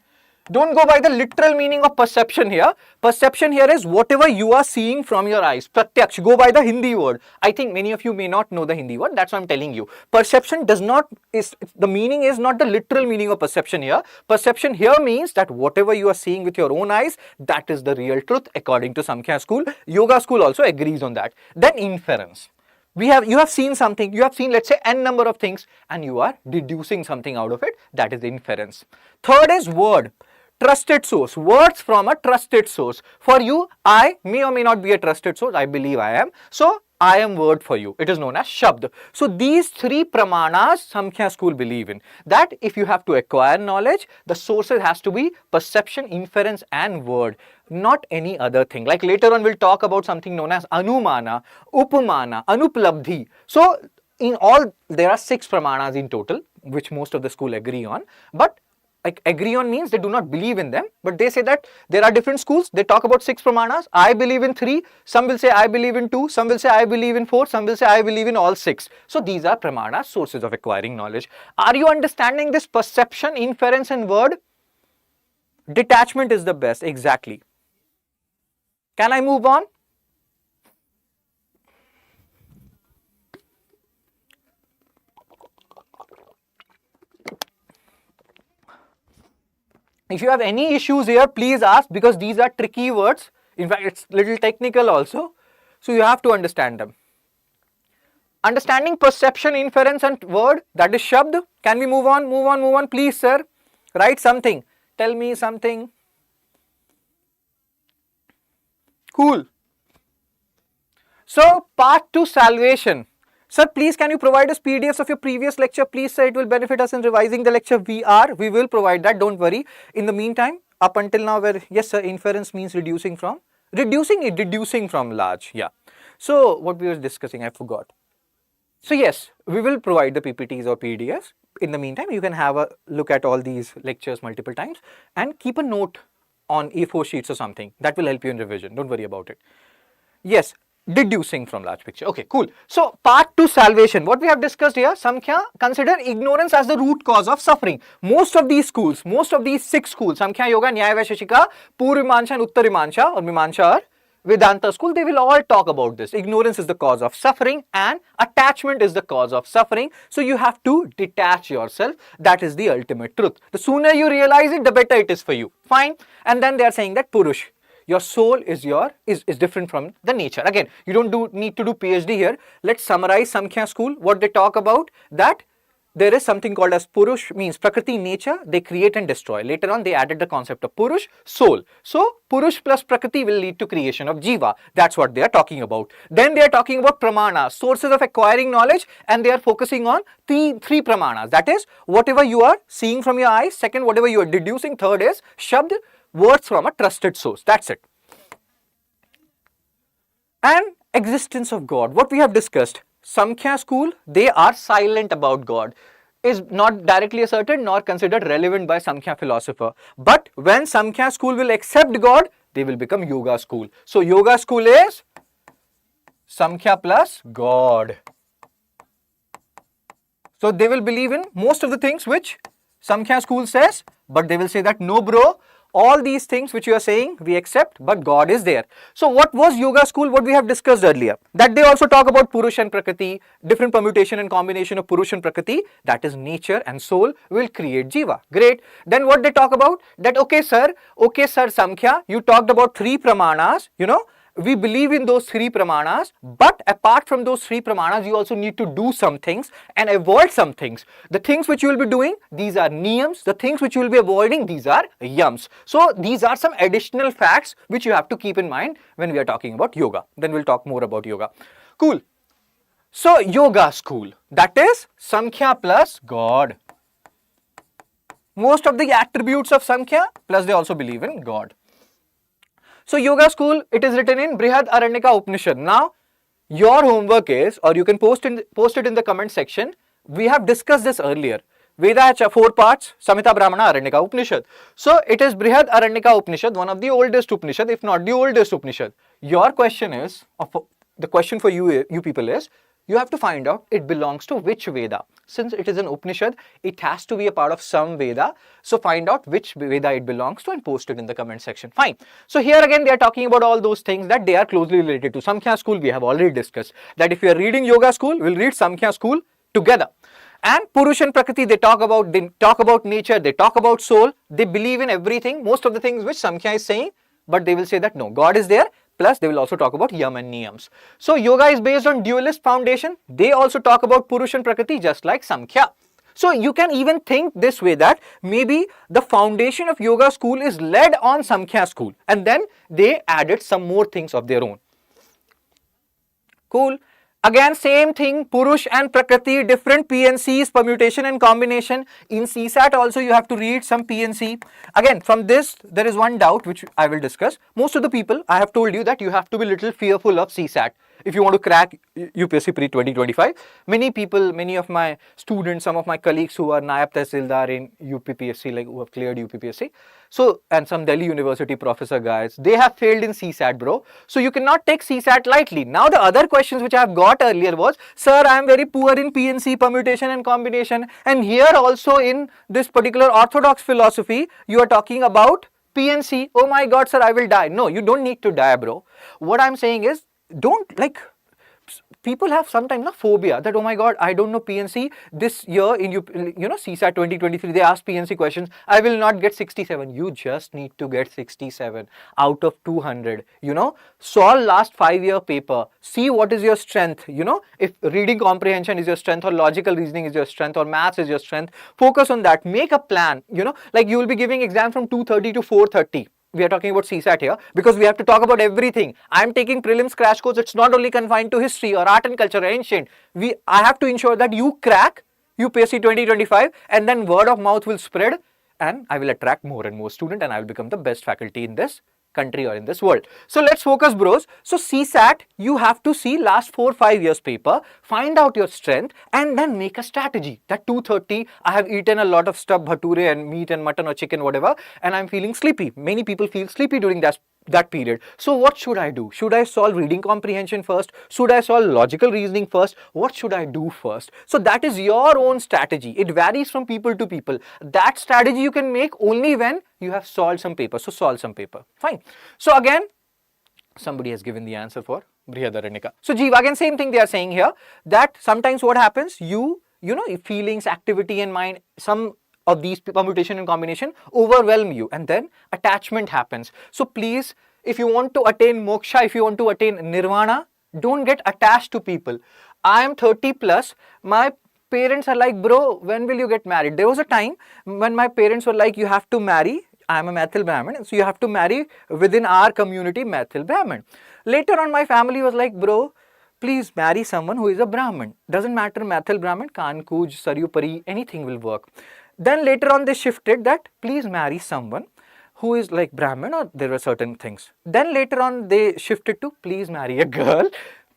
[SPEAKER 1] Don't go by the literal meaning of perception here. Perception here is whatever you are seeing from your eyes. Pratyaksh. Go by the Hindi word. I think many of you may not know the Hindi word. That's what I'm telling you. Perception the meaning is not the literal meaning of perception here. Perception here means that whatever you are seeing with your own eyes, that is the real truth according to Samkhya school. Yoga school also agrees on that. Then inference. You have seen something, you have seen, let's say, n number of things, and you are deducing something out of it. That is inference. Third is word. Trusted source. Words from a trusted source. For you, I may or may not be a trusted source. I believe I am. So I am word for you. It is known as Shabd. So these three pramanas Samkhya school believe in. That if you have to acquire knowledge, the sources has to be perception, inference and word. Not any other thing. Like later on we'll talk about something known as Anumana, Upamana, Anuplabdhi. So in all there are 6 pramanas in total, which most of the school agree on. But like agree on means they do not believe in them, but they say that there are different schools, they talk about 6 pramanas. I believe in 3, some will say I believe in 2, some will say I believe in 4, some will say I believe in all 6. So these are pramanas, sources of acquiring knowledge. Are you understanding this? Perception, inference and word? Detachment is the best, exactly. Can I move on? If you have any issues here, please ask, because these are tricky words. In fact, it's little technical also. So you have to understand them. Understanding perception, inference and word, that is Shabd. Can we move on? Move on, please, sir. Write something. Tell me something. Cool. So, path to salvation. Sir, please can you provide us PDFs of your previous lecture? Please, sir, it will benefit us in revising the lecture. We will provide that, don't worry. In the meantime, up until now, where, yes, sir, inference means reducing from large, yeah. So, what we were discussing, I forgot. So, yes, we will provide the PPTs or PDFs. In the meantime, you can have a look at all these lectures multiple times and keep a note on A4 sheets or something. That will help you in revision. Don't worry about it. Yes, deducing from large picture. Okay, cool. So, part 2, salvation. What we have discussed here, Samkhya, consider ignorance as the root cause of suffering. Most of these schools, most of these 6 schools, Samkhya, Yoga, Nyaya, Vaisheshika, Purva Mimansa and Uttar Mimansa or Mimansa or Vedanta school, they will all talk about this. Ignorance is the cause of suffering and attachment is the cause of suffering. So, you have to detach yourself. That is the ultimate truth. The sooner you realize it, the better it is for you. Fine. And then they are saying that Purush, your soul is different from the nature. Again, you don't need to do PhD here. Let's summarize Samkhya school. What they talk about, that there is something called as Purush, means Prakriti, nature, they create and destroy. Later on, they added the concept of Purush, soul. So, Purush plus Prakriti will lead to creation of Jiva. That's what they are talking about. Then they are talking about Pramana, sources of acquiring knowledge, and they are focusing on three Pramanas. That is, whatever you are seeing from your eyes. Second, whatever you are deducing. Third is Shabd, words from a trusted source. That's it. And existence of God. What we have discussed, Samkhya school, they are silent about God, is not directly asserted nor considered relevant by Samkhya philosopher. But when Samkhya school will accept God, they will become Yoga school. So, Yoga school is Samkhya plus God. So, they will believe in most of the things which Samkhya school says, but they will say that no bro, all these things which you are saying, we accept, but God is there. So, what was Yoga school? What we have discussed earlier, that they also talk about Purush and Prakriti, different permutation and combination of Purush and Prakriti, that is nature and soul will create Jiva. Great. Then what they talk about, that okay sir, Samkhya, you talked about 3 Pramanas, we believe in those 3 Pramanas, but apart from those 3 Pramanas, you also need to do some things and avoid some things. The things which you will be doing, these are niyams. The things which you will be avoiding, these are yams. So, these are some additional facts which you have to keep in mind when we are talking about yoga. Then we'll talk more about yoga. Cool. So, yoga school, that is Samkhya plus God. Most of the attributes of Samkhya, plus they also believe in God. So, yoga school, it is written in Brihad Aranyaka Upanishad. Now, your homework is, or you can post it in the comment section. We have discussed this earlier. Veda has 4 parts, Samhita, Brahmana, Aranyaka, Upanishad. So, it is Brihad Aranyaka Upanishad, one of the oldest Upanishad, if not the oldest Upanishad. Your question is, the question for you people is, you have to find out it belongs to which Veda. Since it is an Upanishad, it has to be a part of some Veda. So, find out which Veda it belongs to and post it in the comment section. Fine. So, here again they are talking about all those things that they are closely related to. Samkhya school we have already discussed. That if you are reading Yoga school, we'll read Samkhya school together. And Purush and Prakriti, they talk about nature, they talk about soul. They believe in everything, most of the things which Samkhya is saying. But they will say that no, God is there. Plus, they will also talk about yam and niyams. So, yoga is based on dualist foundation. They also talk about Purush and Prakriti just like Samkhya. So, you can even think this way that maybe the foundation of yoga school is led on Samkhya school and then they added some more things of their own. Cool. Again, same thing, Purush and Prakriti, different PNCs, permutation and combination. In CSAT also you have to read some PNC. Again, from this, there is one doubt which I will discuss. Most of the people, I have told you that you have to be a little fearful of CSAT. If you want to crack UPSC pre-2025, many people, many of my students, some of my colleagues who are Nayab Tehsildar in UPPSC, like who have cleared UPPSC, so, and some Delhi University professor guys, they have failed in CSAT, bro. So, you cannot take CSAT lightly. Now, the other questions which I have got earlier was, sir, I am very poor in PNC, permutation and combination. And here also in this particular orthodox philosophy, you are talking about PNC. Oh my God, sir, I will die. No, you don't need to die, bro. What I am saying is, don't like, people have sometimes a phobia that, oh my God, I don't know PNC. This year in CSAT 2023, they asked PNC questions. I will not get 67. You just need to get 67 out of 200. Solve last 5-year paper. See what is your strength. If reading comprehension is your strength, or logical reasoning is your strength, or maths is your strength, focus on that. Make a plan. Like you will be giving exam from 2:30 to 4:30. we are talking about CSAT here because we have to talk about everything. I'm taking prelims crash course. It's not only confined to history or art and culture or ancient. I have to ensure that you crack UPSC 2025 and then word of mouth will spread and I will attract more and more students and I will become the best faculty in this country or in this world. So let's focus, bros. So CSAT, you have to see last 4-5 years paper, find out your strength and then make a strategy. That 2:30, I have eaten a lot of stuff, bhature and meat and mutton or chicken, whatever, and I'm feeling sleepy. Many people feel sleepy during that period. So what should I do? Should I solve reading comprehension first? Should I solve logical reasoning first? What should I do first? So that is your own strategy. It varies from people to people. That strategy you can make only when you have solved some paper. So solve some paper. Fine. So again, somebody has given the answer for Brihadaranyaka. So Jeev, again same thing they are saying here, that sometimes what happens, you know, feelings, activity and mind, some of these permutation and combination overwhelm you and then attachment happens. So please, if you want to attain moksha, if you want to attain nirvana, don't get attached to people. I am 30 plus, my parents are like, bro, when will you get married? There was a time when my parents were like, you have to marry. I am a Maithil Brahmin, so you have to marry within our community Maithil Brahmin. Later on, my family was like, bro, please marry someone who is a Brahmin. Doesn't matter Maithil Brahmin, Kankuj, Saryupari, anything will work. Then later on they shifted that please marry someone who is like Brahmin or there were certain things. Then later on they shifted to please marry a girl,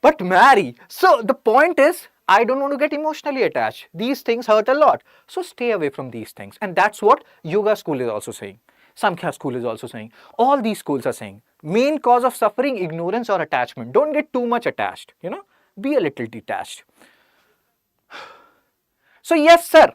[SPEAKER 1] but marry. So the point is, I don't want to get emotionally attached. These things hurt a lot. So stay away from these things. And that's what yoga school is also saying. Samkhya school is also saying. All these schools are saying. Main cause of suffering, ignorance or attachment. Don't get too much attached. You know, be a little detached. So yes, sir.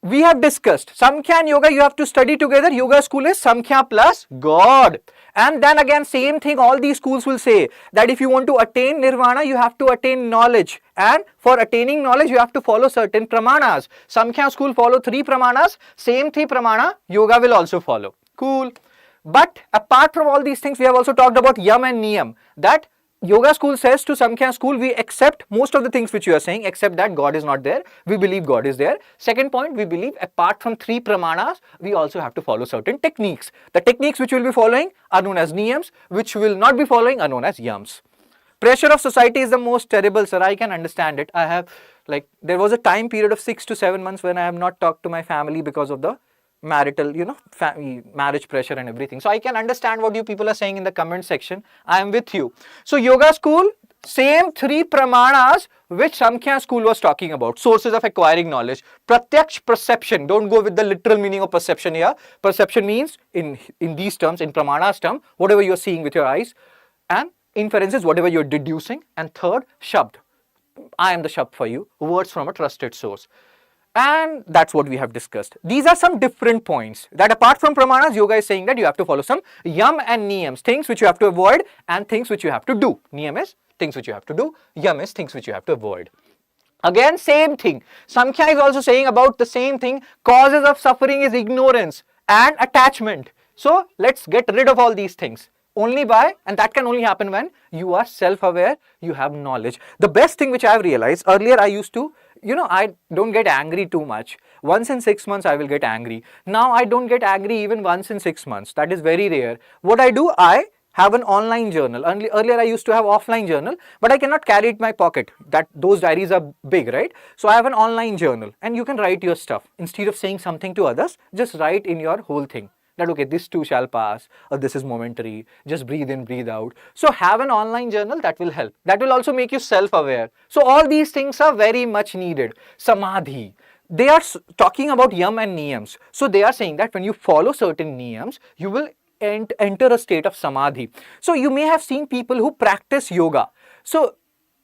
[SPEAKER 1] We have discussed Samkhya and Yoga, you have to study together. Yoga school is Samkhya plus God. And then again, same thing, all these schools will say that if you want to attain nirvana, you have to attain knowledge. And for attaining knowledge, you have to follow certain pramanas. Samkhya school follow 3 pramanas, same 3 pramana, Yoga will also follow. Cool. But apart from all these things, we have also talked about Yam and Niyam. That Yoga school says to Samkhya school, we accept most of the things which you are saying, except that God is not there. We believe God is there. Second point, we believe apart from 3 pramanas, we also have to follow certain techniques. The techniques which we will be following are known as niyams, which we will not be following are known as yams. Pressure of society is the most terrible, sir. I can understand it. There was a time period of 6 to 7 months when I have not talked to my family because of the marital, marriage pressure and everything. So I can understand what you people are saying in the comment section. I am with you. So yoga school, same 3 pramanas which Samkhya school was talking about. Sources of acquiring knowledge. Pratyaksh, perception. Don't go with the literal meaning of perception here. Perception means in these terms, in pramanas term, whatever you are seeing with your eyes. And inference is whatever you are deducing. And third, shabd. I am the shabd for you. Words from a trusted source. And that's what we have discussed. These are some different points that apart from pramanas, yoga is saying that you have to follow some yam and niyams, things which you have to avoid and things which you have to do. Niyam is things which you have to do, yam is things which you have to avoid. Again, same thing. Samkhya is also saying about the same thing. Causes of suffering is ignorance and attachment. So let's get rid of all these things. Only by, and that can only happen when you are self-aware, you have knowledge. The best thing which I have realized, earlier I used to, I don't get angry too much. Once in 6 months I will get angry. Now I don't get angry even once in 6 months. That is very rare. What I do, I have an online journal. Earlier I used to have offline journal, but I cannot carry it in my pocket. Those diaries are big, right? So I have an online journal and you can write your stuff. Instead of saying something to others, just write in your whole thing. That okay, this too shall pass, or this is momentary, just breathe in, breathe out. So have an online journal, that will help. That will also make you self-aware. So all these things are very much needed. Samadhi. They are talking about yam and niyams. So they are saying that when you follow certain niyams, you will enter a state of samadhi. So you may have seen people who practice yoga. So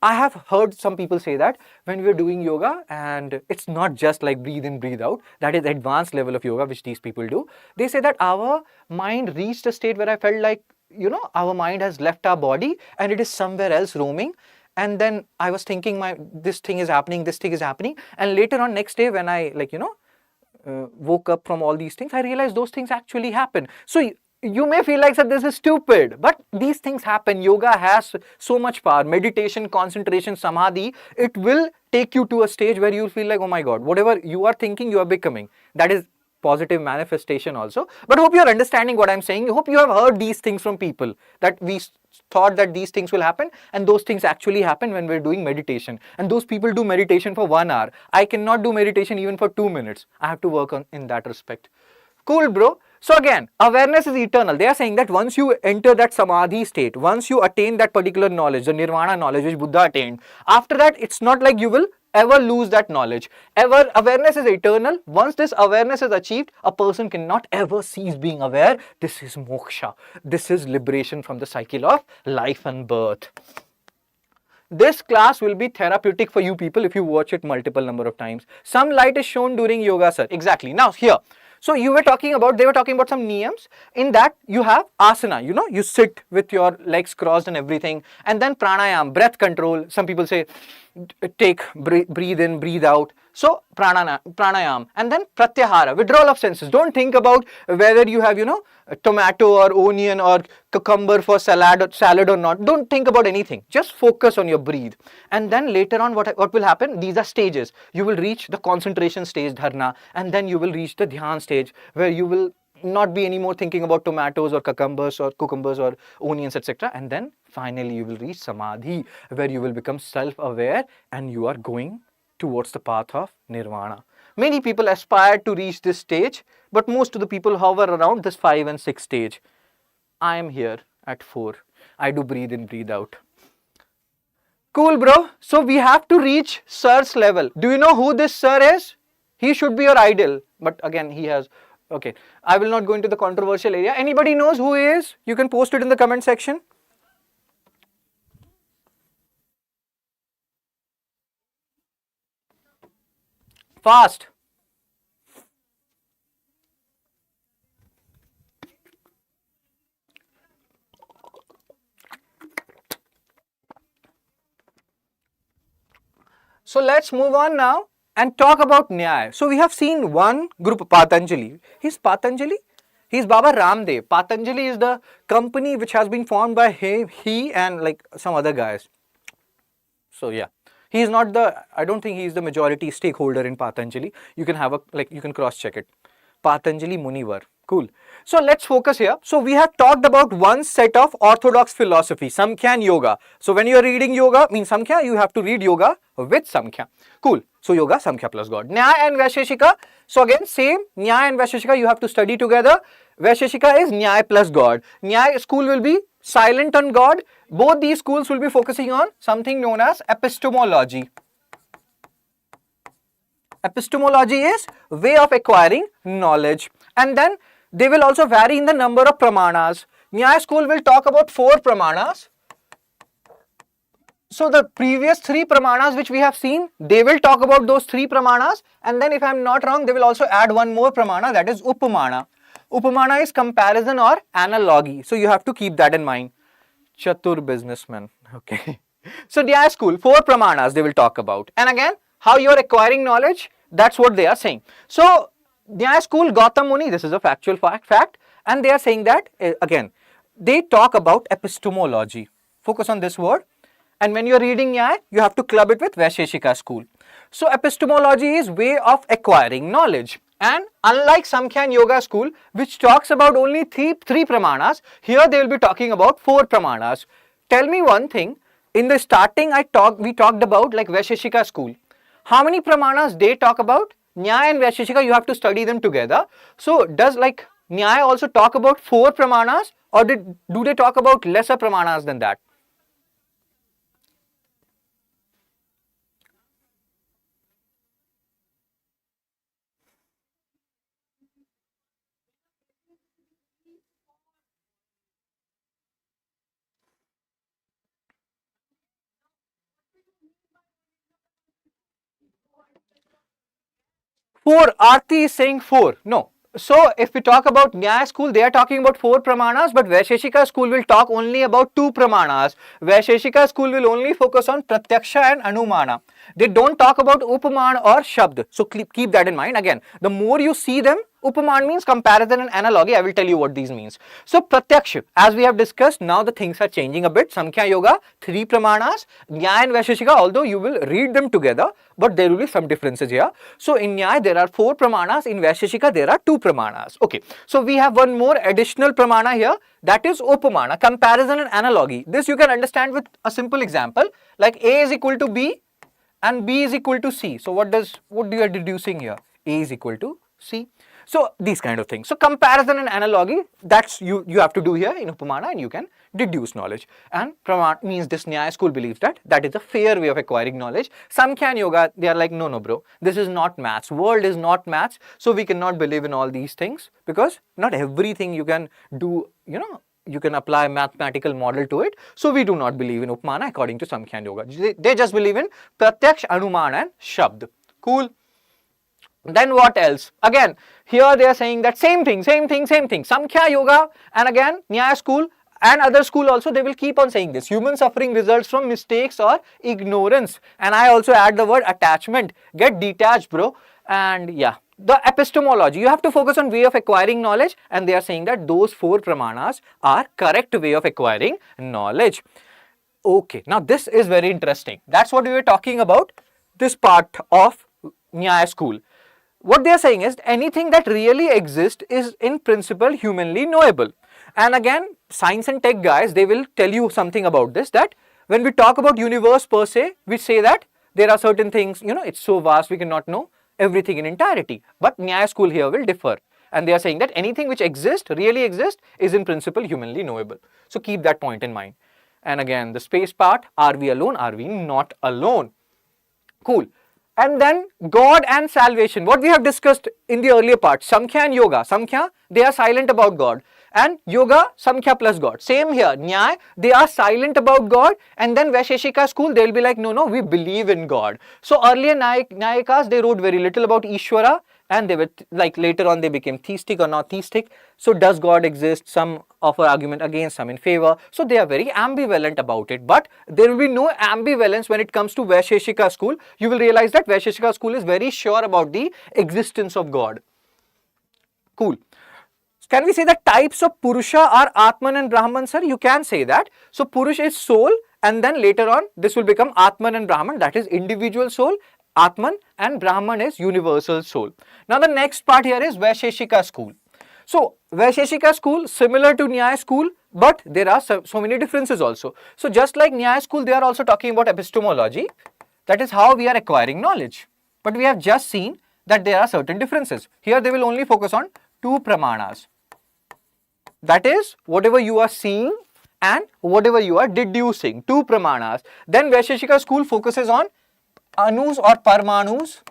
[SPEAKER 1] I have heard some people say that when we are doing yoga, and it's not just like breathe in, breathe out, that is advanced level of yoga which these people do. They say that our mind reached a state where I felt like, our mind has left our body and it is somewhere else roaming. And then I was thinking this thing is happening, this thing is happening. And later on next day when I woke up from all these things, I realized those things actually happen. So you may feel like that this is stupid, but these things happen. Yoga has so much power. Meditation, concentration, samadhi, it will take you to a stage where you'll feel like, oh my God, whatever you are thinking, you are becoming. That is positive manifestation also. But hope you're understanding what I'm saying. Hope you have heard these things from people, that we thought that these things will happen, and those things actually happen when we're doing meditation. And those people do meditation for 1 hour. I cannot do meditation even for 2 minutes. I have to work on in that respect. Cool, bro. So again, awareness is eternal. They are saying that once you enter that samadhi state, once you attain that particular knowledge, the nirvana knowledge which Buddha attained, after that it's not like you will ever lose that knowledge. Ever, awareness is eternal. Once this awareness is achieved, a person cannot ever cease being aware. This is moksha. This is liberation from the cycle of life and birth. This class will be therapeutic for you people if you watch it multiple number of times. Some light is shown during yoga, sir. Exactly. Now here, so they were talking about some niyams. In that you have asana, you sit with your legs crossed and everything, and then pranayam, breath control. Some people say breathe in, breathe out. So pranayam, and then pratyahara, withdrawal of senses. Don't think about whether you have tomato or onion or cucumber for salad or not. Don't think about anything. Just focus on your breathe. And then later on, what will happen? These are stages. You will reach the concentration stage, dharna, and then you will reach the dhyan stage, where you will not be anymore thinking about tomatoes or cucumbers or onions, etc. And then finally you will reach samadhi, where you will become self-aware and you are going towards the path of nirvana. Many people aspire to reach this stage, but most of the people hover around this 5 and 6 stage. I am here at 4. I do breathe in, breathe out. Cool, bro. So we have to reach sir's level. Do you know who this sir is? He should be your idol. But again, he has... Okay, I will not go into the controversial area. Anybody knows who he is? You can post it in the comment section. Fast. So let's move on now and talk about Nyaya. So we have seen one group, Patanjali. He's Patanjali? He's Baba Ramdev. Patanjali is the company which has been formed by he and like some other guys. So yeah. He is not I don't think he is the majority stakeholder in Patanjali. You can you can cross check it. Patanjali Munivar. Cool. So let's focus here. So we have talked about one set of orthodox philosophy, Samkhya and Yoga. So when you are reading Yoga, means Samkhya, you have to read Yoga with Samkhya. Cool. So Yoga, Samkhya plus God. Nyaya and Vaisheshika. So again, same. Nyaya and Vaisheshika, you have to study together. Vaisheshika is Nyaya plus God. Nyaya school will be silent on God. Both these schools will be focusing on something known as epistemology. Epistemology is way of acquiring knowledge. And then they will also vary in the number of pramanas. Nyaya school will talk about 4 pramanas. So the previous 3 pramanas which we have seen, they will talk about those 3 pramanas. And then if I am not wrong, they will also add one more pramana, that is upamana. Upamana is comparison or analogy. So you have to keep that in mind. Chatur businessman. Okay. So Nyaya school, 4 pramanas they will talk about. And again, how you are acquiring knowledge, that's what they are saying. So Nyaya school, Gautam Muni, this is a factual fact. And they are saying that, again, they talk about epistemology. Focus on this word. And when you are reading Nyaya, you have to club it with Vaisheshika school. So epistemology is way of acquiring knowledge. And unlike Samkhya and Yoga school, which talks about only three pramanas, here they will be talking about 4 pramanas. Tell me one thing, in the starting we talked about like Vaisheshika school. How many pramanas they talk about? Nyaya and Vaisheshika, you have to study them together. So does like Nyaya also talk about 4 pramanas, or do they talk about lesser pramanas than that? Four. Aarti is saying 4. No. So if we talk about Nyaya school, they are talking about 4 pramanas, but Vaisheshika school will talk only about 2 pramanas. Vaisheshika school will only focus on pratyaksha and anumana. They don't talk about upamana or shabd. So keep that in mind. Again, the more you see them, Upaman means comparison and analogy. I will tell you what these means. So Pratyaksha, as we have discussed, now the things are changing a bit. Samkhya Yoga, 3 pramanas. Nyaya and Vaisheshika, although you will read them together, but there will be some differences here. So in Nyaya there are 4 pramanas, in Vaisheshika there are 2 pramanas. Okay, so we have one more additional pramana here, that is Upamana, comparison and analogy. This you can understand with a simple example, like A is equal to B and B is equal to C. So what you are deducing here? A is equal to C. So these kind of things. So comparison and analogy, that's you have to do here in Upamana, and you can deduce knowledge. And Praman means this Nyaya school believes that that is a fair way of acquiring knowledge. Samkhya and Yoga, they are like, no bro, this is not maths. World is not maths. So we cannot believe in all these things, because not everything you can do, you can apply a mathematical model to it. So we do not believe in Upamana according to Samkhya and Yoga. They just believe in Pratyaksh, Anuman and Shabd. Cool. Then what else? Again, here they are saying that same thing. Samkhya Yoga and again Nyaya school and other school also, they will keep on saying this. Human suffering results from mistakes or ignorance. And I also add the word attachment. Get detached, bro. And yeah, the epistemology, you have to focus on way of acquiring knowledge, and they are saying that those 4 pramanas are correct way of acquiring knowledge. Okay, now this is very interesting. That's what we were talking about, this part of Nyaya school. What they are saying is anything that really exists is in principle humanly knowable. And again, science and tech guys, they will tell you something about this, that when we talk about universe per se, we say that there are certain things, it's so vast we cannot know everything in entirety. But Nyaya school here will differ. And they are saying that anything which exists, really exists, is in principle humanly knowable. So keep that point in mind. And again, the space part, are we alone? Are we not alone? Cool. And then God and salvation, what we have discussed in the earlier part, Samkhya and Yoga. Samkhya, they are silent about God. And Yoga, Samkhya plus God. Same here, Nyaya, they are silent about God. And then Vaisheshika school, they will be like, no, we believe in God. So earlier Nyayikas, they wrote very little about Ishvara. And they were like, later on they became theistic or not theistic. So does God exist? Some offer argument against, some in favor. So they are very ambivalent about it. But there will be no ambivalence when it comes to Vaisheshika school. You will realize that Vaisheshika school is very sure about the existence of God. Cool. Can we say that types of Purusha are Atman and Brahman, sir? You can say that. So Purusha is soul, and then later on this will become Atman and Brahman, that is individual soul. Atman, and Brahman is universal soul. Now the next part here is Vaisheshika school. So Vaisheshika school similar to Nyaya school, but there are so many differences also. So just like Nyaya school, they are also talking about epistemology. That is how we are acquiring knowledge. But we have just seen that there are certain differences. Here they will only focus on 2 pramanas. That is whatever you are seeing and whatever you are deducing, 2 pramanas. Then Vaisheshika school focuses on anus or parmanus,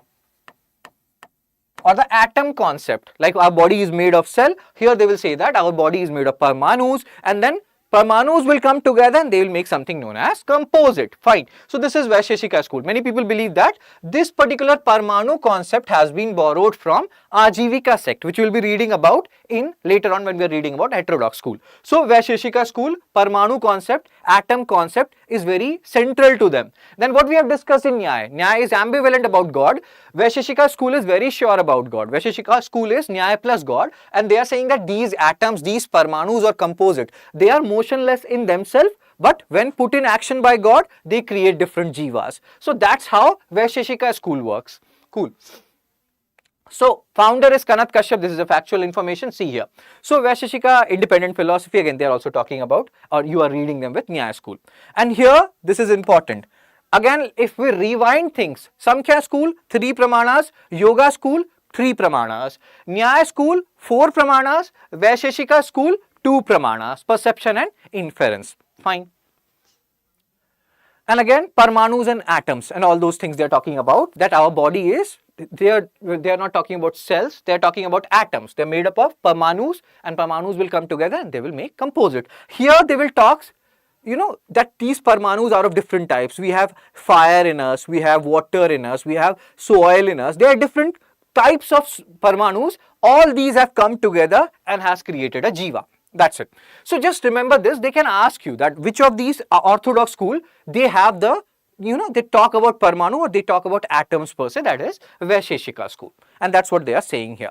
[SPEAKER 1] or the atom concept, like our body is made of cell. Here they will say that our body is made of parmanus, and then parmanus will come together and they will make something known as composite. Fine. So this is Vaisheshika school. Many people believe that this particular Parmanu concept has been borrowed from Ajivika sect, which we will be reading about in later on when we are reading about heterodox school. So Vaisheshika school, Parmanu concept, atom concept is very central to them. Then what we have discussed in Nyaya, Nyaya is ambivalent about God. Vaisheshika school is very sure about God. Vaisheshika school is Nyaya plus God, and they are saying that these atoms, these Parmanus or composite, they are motionless in themselves, but when put in action by God, they create different jivas. So that's how Vaisheshika school works. Cool. So founder is Kanat Kashyap. This is a factual information. See here. So Vaisheshika independent philosophy, again they are also talking about, or you are reading them with Nyaya school. And here this is important. Again, if we rewind things, Samkhya school 3 pramanas, Yoga school 3 pramanas, Nyaya school 4 pramanas, Vaisheshika school 2 pramanas, perception and inference. Fine. And again, Parmanus and atoms and all those things they are talking about, that our body is, they are not talking about cells, they are talking about atoms. They are made up of Parmanus, and Parmanus will come together and they will make composite. Here they will talk, that these Parmanus are of different types. We have fire in us, we have water in us, we have soil in us. There are different types of Parmanus. All these have come together and has created a jiva. That's it. So just remember this. They can ask you that which of these orthodox school, they have the, they talk about Parmanu or they talk about atoms per se, that is Vaisheshika school. And that's what they are saying here.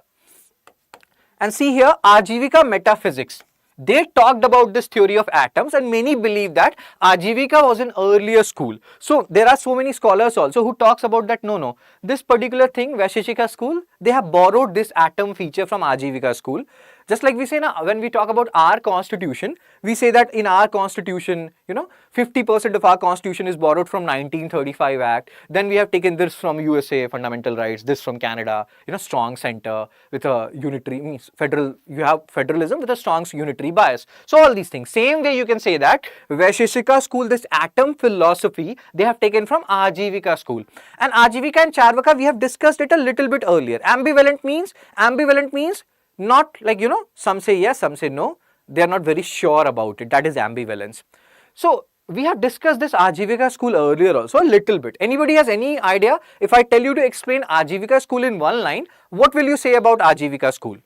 [SPEAKER 1] And see here, Ajivika metaphysics. They talked about this theory of atoms, and many believe that Ajivika was an earlier school. So there are so many scholars also who talks about that no, this particular thing, Vaisheshika school, they have borrowed this atom feature from Ajivika school. Just like we say now, when we talk about our constitution, we say that in our constitution, 50% of our constitution is borrowed from 1935 Act. Then we have taken this from USA, fundamental rights, this from Canada, strong center with a unitary, means federal, you have federalism with a strong unitary bias. So all these things. Same way you can say that Vaisheshika school, this atom philosophy, they have taken from Ajivika school. And Ajivika and Charvaka, we have discussed it a little bit earlier. Ambivalent means not like, some say yes, some say no. They are not very sure about it. That is ambivalence. So we have discussed this Ajivika school earlier also a little bit. Anybody has any idea? If I tell you to explain Ajivika school in one line, what will you say about Ajivika school?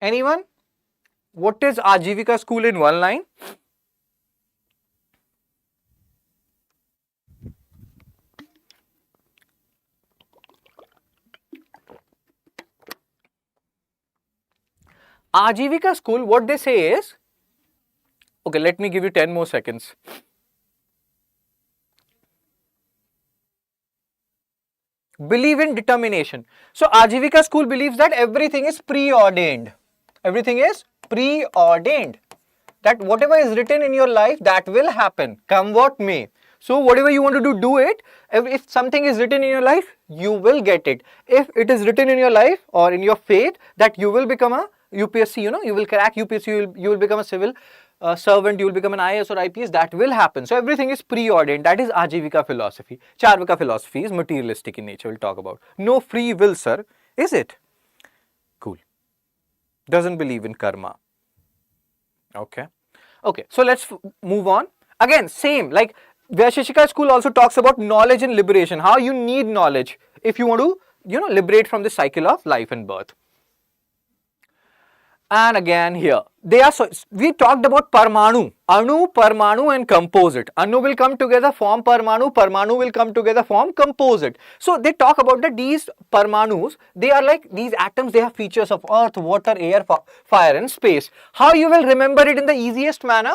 [SPEAKER 1] Anyone? What is Ajivika school in one line? Ajivika school, what they say is, okay, let me give you 10 more seconds. Believe in determination. So Ajivika school believes that everything is preordained. Everything is preordained. That whatever is written in your life, that will happen, come what may. So whatever you want to do it. If something is written in your life, you will get it. If it is written in your life or in your faith that you will become a UPSC, you will crack UPSC, you will become a civil servant, you will become an IAS or IPS, that will happen. So everything is preordained. That is Ajivika philosophy. Charvaka philosophy is materialistic in nature, we'll talk about. No free will, sir. Is it? Cool. Doesn't believe in karma. Okay. So let's move on. Again, same, like Vaisheshika school also talks about knowledge and liberation. How you need knowledge if you want to, liberate from the cycle of life and birth. And again here, we talked about Parmanu, Anu, Parmanu and composite. Anu will come together, form Parmanu, Parmanu will come together, form composite. So they talk about that these Parmanus, they are like these atoms, they have features of earth, water, air, fire and space. How you will remember it in the easiest manner?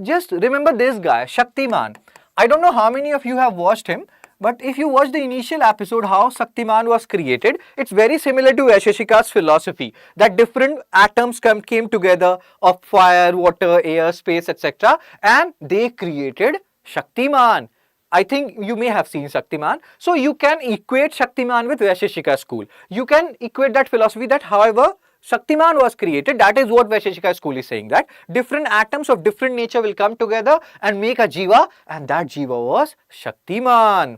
[SPEAKER 1] Just remember this guy, Shaktiman. I don't know how many of you have watched him, but if you watch the initial episode how Shaktiman was created, it's very similar to Vaisheshika's philosophy that different atoms came together of fire, water, air, space, etc. and they created Shaktiman. I think you may have seen Shaktiman. So you can equate Shaktiman with Vaisheshika school. You can equate that philosophy that however Shaktiman was created, that is what Vaisheshika school is saying, that different atoms of different nature will come together and make a Jiva, and that Jiva was Shaktiman.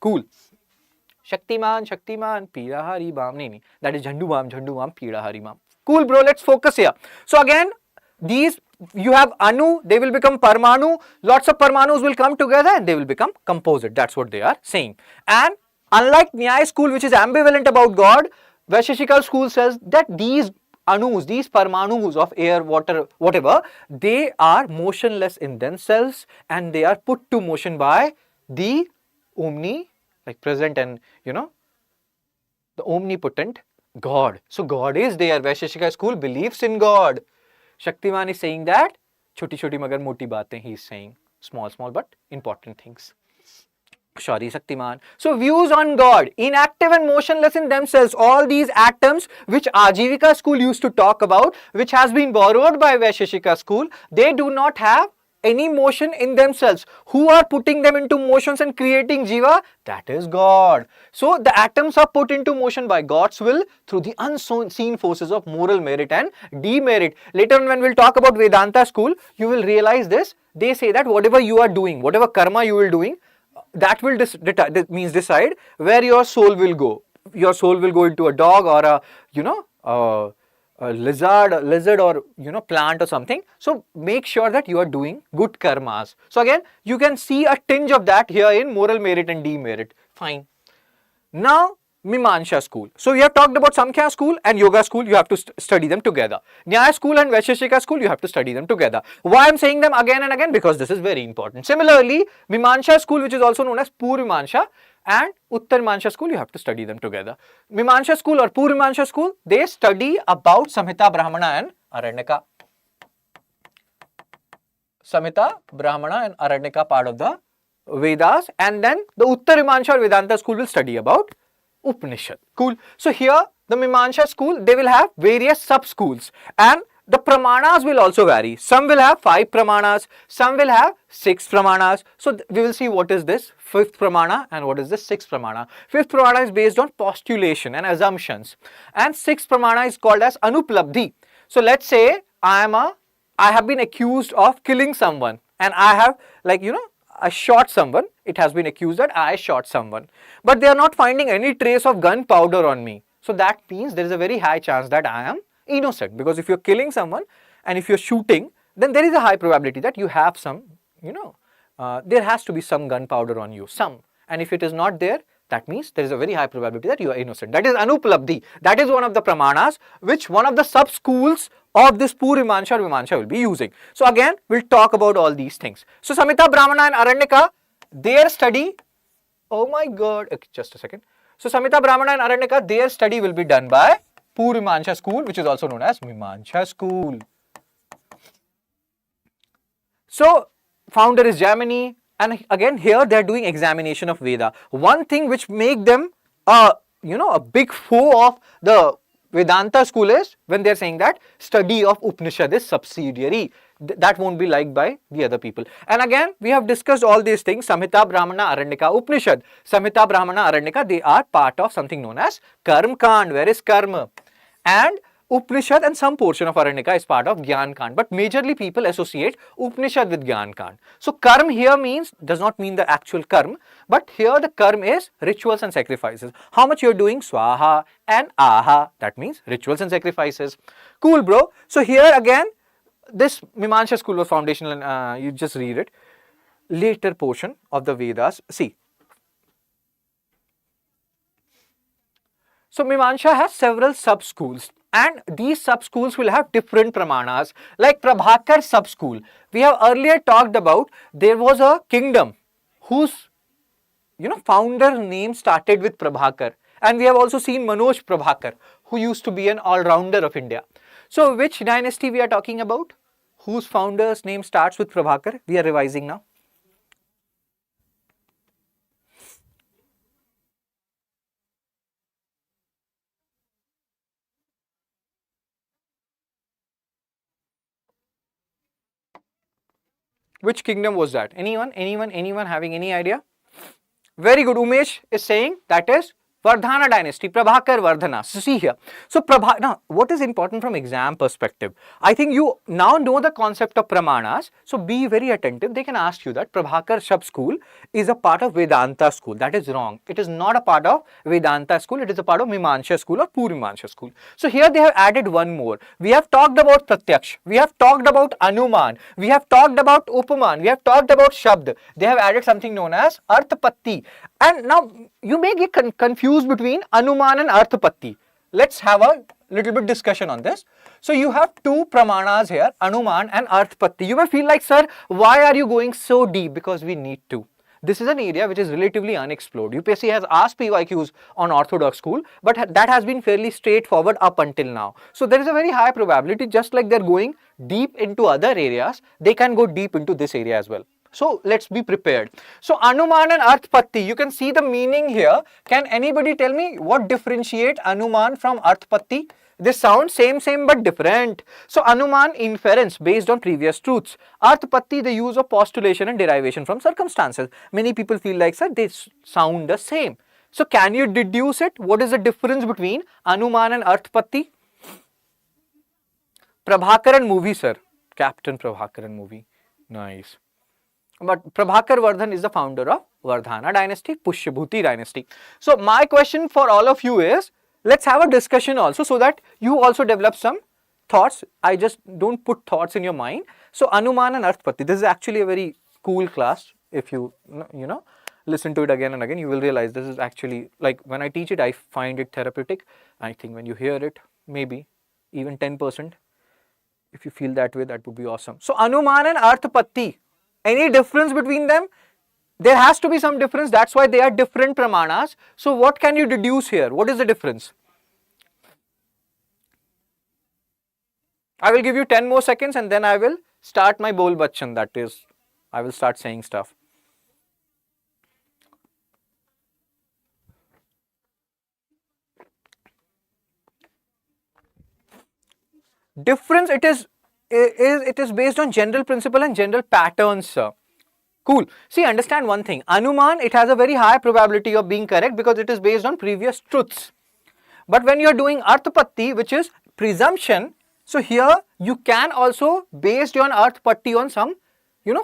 [SPEAKER 1] Cool. Shaktiman, Pida Hari Bam. Nee. That is Jhandu Bam, Pida Hari Bam. Cool, bro. Let's focus here. So again, these, you have Anu, they will become Parmanu. Lots of Parmanus will come together and they will become composite. That's what they are saying. And unlike Nyaya school, which is ambivalent about God, Vaisheshika school says that these Anus, these Parmanus of air, water, whatever, they are motionless in themselves and they are put to motion by the like present and the omnipotent God. So God is there. Vaisheshika school believes in God. Shaktiman is saying that choti choti magar moti baatein, he is saying small but important things. Sorry, Shaktiman. So views on God, inactive and motionless in themselves, all these atoms which Ajivika school used to talk about, which has been borrowed by Vaisheshika school, they do not have any motion in themselves. Who are putting them into motions and creating Jiva? That is God. So the atoms are put into motion by God's will through the unseen forces of moral merit and demerit. Later on when we'll talk about Vedanta school, you will realize this. They say that whatever you are doing, whatever karma you will doing, that will decide where your soul will go. Your soul will go into a dog or lizard or plant or something. So make sure that you are doing good karmas. So again, you can see a tinge of that here in moral merit and demerit. Fine. Now, Mimansa school. So we have talked about Samkhya school and Yoga school. You have to study them together. Nyaya school and Vaisheshika school. You have to study them together. Why I am saying them again and again? Because this is very important. Similarly, Mimansa school, which is also known as Purvimansha, and Uttarmansha school, you have to study them together. Mimansha school or Purvimansha school, they study about Samhita, Brahmana and Aranyaka. Samhita, Brahmana and Aranyaka part of the Vedas, and then the Uttarimansha or Vedanta school will study about Upanishad. Cool. So here the Mimansha school, they will have various sub schools, and the pramanas will also vary. Some will have 5 pramanas, some will have 6 pramanas. So we will see what is this 5th pramana and what is this 6th pramana. 5th pramana is based on postulation and assumptions, and 6th pramana is called as Anuplabdhi. So let's say I have been accused of killing someone, and I have I shot someone. It has been accused that I shot someone, but they are not finding any trace of gunpowder on me. So that means there is a very high chance that I am innocent, because if you're killing someone and if you're shooting, then there is a high probability that you have some, there has to be some gunpowder on you, and if it is not there, that means there is a very high probability that you are innocent. That is Anuplabdhi. That is one of the pramanas which one of the sub schools of this Purvimansha or Mimansha will be using. So again, we'll talk about all these things. So Samhita, Brahmana and Aranyaka, their study, oh my god, okay, just a second. So Samhita, Brahmana and Aranyaka, their study will be done by Purvimansha school, which is also known as Mimansha school. So founder is Jaimini, and again here they are doing examination of Veda. One thing which make them a big foe of the Vedanta school is when they are saying that study of Upanishad is subsidiary. That won't be liked by the other people. And again, we have discussed all these things. Samhita, Brahmana, Aranyaka, Upanishad. Samhita, Brahmana, Aranyaka, they are part of something known as Karma Kand. Where is Karma? And Upanishad and some portion of Aranyaka is part of Gyan Kand, but majorly people associate Upanishad with Gyan Kand. So karma here does not mean the actual karma, but here the karma is rituals and sacrifices. How much you're doing swaha and aha, that means rituals and sacrifices. Cool, bro. So here again, this Mimansha school was foundational, and you just read it. Later portion of the Vedas, see. So Mimansha has several sub schools, and these sub schools will have different pramanas. Like Prabhakar sub school, we have earlier talked about. There was a kingdom whose founder name started with Prabhakar, and we have also seen Manoj Prabhakar, who used to be an all-rounder of India. So which dynasty we are talking about, whose founder's name starts with Prabhakar? We are revising now. Which kingdom was that? Anyone having any idea? Very good. Umesh is saying that is Vardhana dynasty, Prabhakar Vardhana. So see here. So now what is important from exam perspective? I think you now know the concept of pramanas. So be very attentive. They can ask you that Prabhakar sub school is a part of Vedanta school. That is wrong. It is not a part of Vedanta school. It is a part of Mimansha school or Purvimansha school. So here they have added one more. We have talked about Pratyaksh. We have talked about Anuman. We have talked about Upaman. We have talked about Shabd. They have added something known as Arthapatti. And now you may get confused between Anuman and Arthapatti. Let's have a little bit discussion on this. So you have two pramanas here, Anuman and Arthapatti. You may feel like, sir, why are you going so deep? Because we need to. This is an area which is relatively unexplored. UPSC has asked PYQs on orthodox school, but that has been fairly straightforward up until now. So there is a very high probability, just like they're going deep into other areas, they can go deep into this area as well. So let's be prepared. So Anuman and Arthapatti, you can see the meaning here. Can anybody tell me what differentiate Anuman from Arthapatti? They sound same but different. So Anuman, inference based on previous truths. Arthapatti, the use of postulation and derivation from circumstances. Many people feel like, sir, they sound the same. So can you deduce it? What is the difference between Anuman and Arthapatti? Prabhakaran movie, sir. Captain Prabhakaran movie. Nice. But Prabhakar Vardhan is the founder of Vardhana dynasty, Pushyabhuti dynasty. So my question for all of you is, let's have a discussion also so that you also develop some thoughts. I just don't put thoughts in your mind. So Anuman and Arthapatti, this is actually a very cool class. If you listen to it again and again, you will realize this is actually, like, when I teach it, I find it therapeutic. I think when you hear it, maybe even 10%, if you feel that way, that would be awesome. So Anuman and Arthapatti, any difference between them? There has to be some difference. That's why they are different pramanas. So what can you deduce here? What is the difference? I will give you 10 more seconds and then I will start my bol bachan. That is, I will start saying stuff. Difference, it is based on general principle and general patterns, sir. Cool. See, understand one thing. Anuman, it has a very high probability of being correct because it is based on previous truths. But when you are doing Arthapatti, which is presumption, so here you can also base your Arthapatti on some,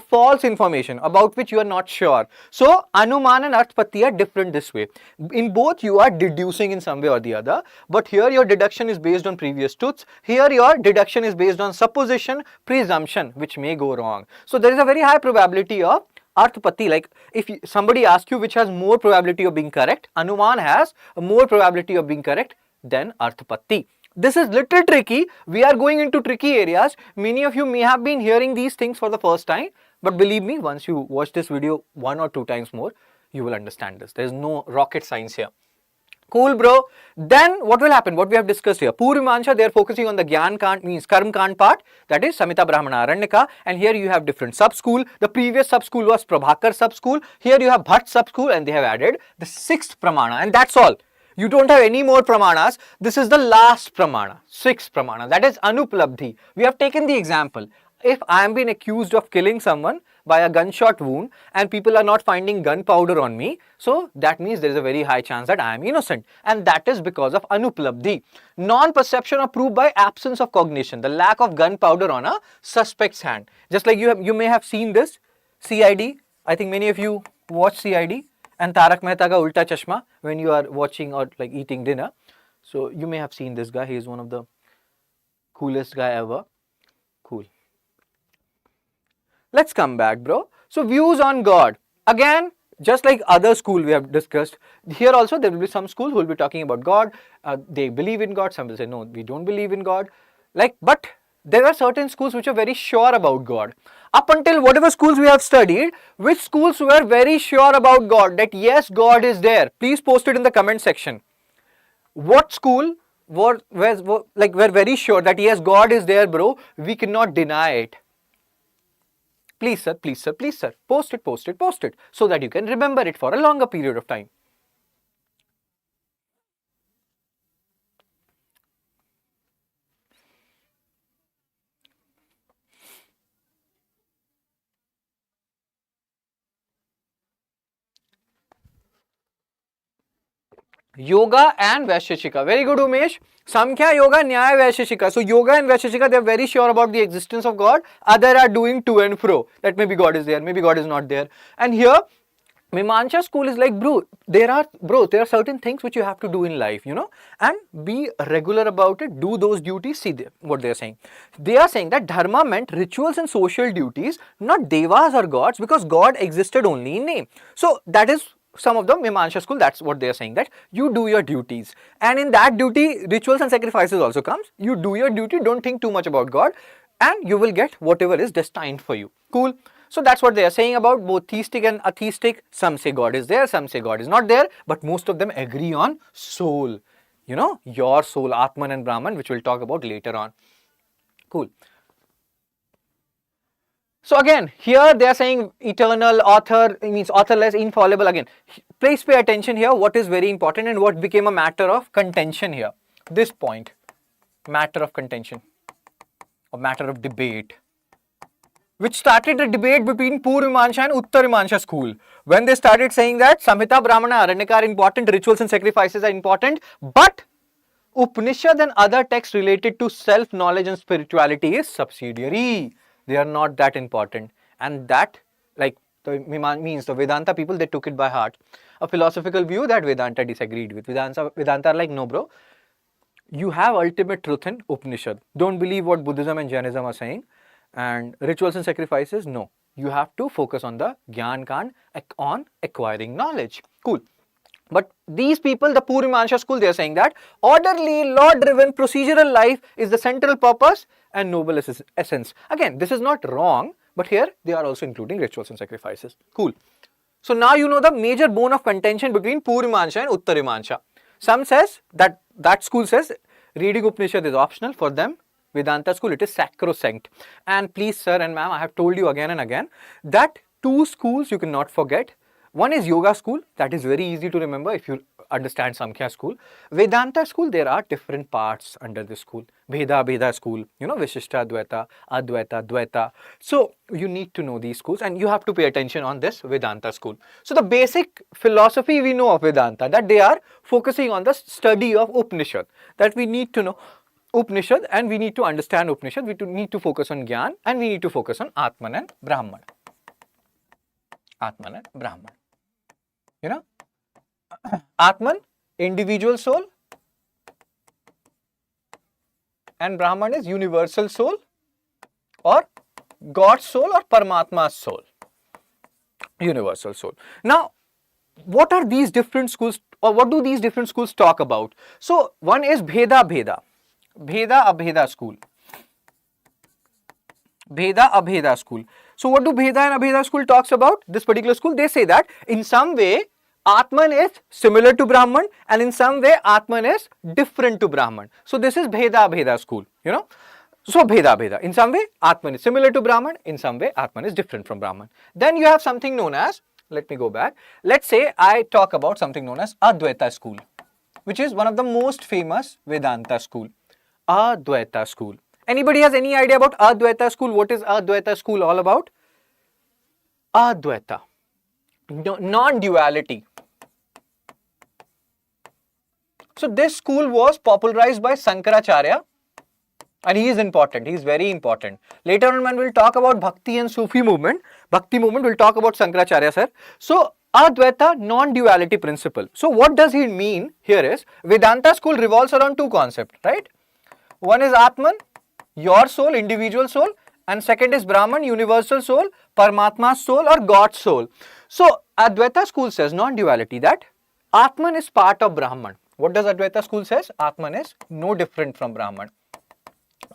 [SPEAKER 1] false information about which you are not sure. So Anuman and Arthapatti are different this way. In both you are deducing in some way or the other, but here your deduction is based on previous truths. Here your deduction is based on supposition, presumption, which may go wrong. So there is a very high probability of Arthapatti. Like if somebody asks you which has more probability of being correct, Anuman has a more probability of being correct than Arthapatti. This is little tricky. We are going into tricky areas. Many of you may have been hearing these things for the first time, but believe me, once you watch this video 1 or 2 times more, you will understand this. There is no rocket science here. Cool, bro. Then what will happen? What we have discussed here. Purva Mimamsa, they are focusing on the Gyan Kant, means Karm Kant part, that is Samhita Brahmana Aranyaka, and here you have different sub-school. The previous sub-school was Prabhakar sub-school. Here you have Bhatt sub-school, and they have added the 6th Pramana, and that's all. You don't have any more pramanas. This is the last pramana, 6th pramana, that is Anuplabdhi. We have taken the example. If I am being accused of killing someone by a gunshot wound and people are not finding gunpowder on me, so that means there is a very high chance that I am innocent, and that is because of Anuplabdhi. Non-perception or proof by absence of cognition, the lack of gunpowder on a suspect's hand. Just like you may have seen this CID. I think many of you watch CID. And Tarak Mehta ka Ulta Chashma when you are watching or like eating dinner. So you may have seen this guy. He is one of the coolest guy ever. Cool. Let's come back, bro. So views on God. Again, just like other school we have discussed, here also there will be some schools who will be talking about God. They believe in God. Some will say, no, we don't believe in God. But there are certain schools which are very sure about God. Up until whatever schools we have studied, which schools were very sure about God, that yes, God is there? Please post it in the comment section. What school were very sure that yes, God is there, bro? We cannot deny it. Please, sir, please, sir, please, sir. Post it, post it, post it, so that you can remember it for a longer period of time. Yoga and Vaisheshika. Very good, Umesh. Samkhya, Yoga, Nyaya, Vaisheshika. So Yoga and Vaisheshika, they are very sure about the existence of God. Other are doing to and fro. That maybe God is there, maybe God is not there. And here, Mimamsa school is like, bro, there are certain things which you have to do in life, and be regular about it. Do those duties. See what they are saying. They are saying that dharma meant rituals and social duties, not devas or gods, because God existed only in name. So that is some of the Mimamsa school. That's what they are saying, that you do your duties, and in that duty, rituals and sacrifices also comes. You do your duty. Don't think too much about God, and you will get whatever is destined for you. Cool. So that's what they are saying about both theistic and atheistic. Some say God is there, some say God is not there, but most of them agree on soul. Your soul, Atman and Brahman, which we'll talk about later on. Cool. So again, here they are saying eternal, author, means authorless, infallible. Again, please pay attention here, what is very important and what became a matter of contention here. This point, matter of contention or matter of debate, which started a debate between Purva Mimamsa and Uttar Mimamsa school. When they started saying that Samhita, Brahmana, Aranyaka are important, rituals and sacrifices are important, but Upanishad and other texts related to self-knowledge and spirituality is subsidiary. They are not that important. And that, like the Vedanta people, they took it by heart. A philosophical view that Vedanta disagreed with. Vedanta are like, no bro, you have ultimate truth in Upanishad. Don't believe what Buddhism and Jainism are saying. And rituals and sacrifices, no. You have to focus on the Gyan Kand, on acquiring knowledge. Cool. But these people, the Puri Mimansa school, they are saying that orderly, law-driven, procedural life is the central purpose and noble essence. Again, this is not wrong, but here they are also including rituals and sacrifices. Cool. So now you know the major bone of contention between Puri Mimansa and Uttari Mimansa. Some says that school says reading Upanishad is optional for them. Vedanta school, it is sacrosanct. And please sir and ma'am, I have told you again and again that two schools you cannot forget. One is yoga school, that is very easy to remember if you understand Samkhya school. Vedanta school, there are different parts under this school. Bheda school, you know, Vishishta Advaita, Advaita, Dvaita. So you need to know these schools and you have to pay attention on this Vedanta school. So the basic philosophy we know of Vedanta, that they are focusing on the study of Upanishad, that we need to know Upanishad and we need to understand Upanishad, we need to focus on Gyan and we need to focus on Atman and Brahman. Atman and Brahman. You know, Atman, individual soul, and Brahman is universal soul or God's soul or Paramatma's soul. Universal soul. Now, what are these different schools or what do these different schools talk about? So, one is Bheda Abheda school. Bheda Abheda school. So what do Bheda and Abheda school talks about? This particular school, they say that in some way Atman is similar to Brahman and in some way Atman is different to Brahman. So this is Bheda Abheda school, you know. So Bheda. In some way Atman is similar to Brahman, in some way Atman is different from Brahman. Then you have something known as, let me go back. Let's say I talk about something known as Advaita school, which is one of the most famous Vedanta school. Advaita school. Anybody has any idea about Advaita school? What is Advaita school all about? Advaita, non-duality. So this school was popularized by Shankaracharya and he is important, he is very important. Later on when we will talk about Bhakti and Sufi movement, Bhakti movement, we will talk about Shankaracharya sir. So Advaita, non-duality principle. So what does he mean here is, Vedanta school revolves around two concepts, right? One is Atman, your soul, individual soul, and second is Brahman, universal soul, Paramatma's soul or God's soul. So Advaita school says non-duality, that Atman is part of Brahman. What does Advaita school says? Atman is no different from Brahman.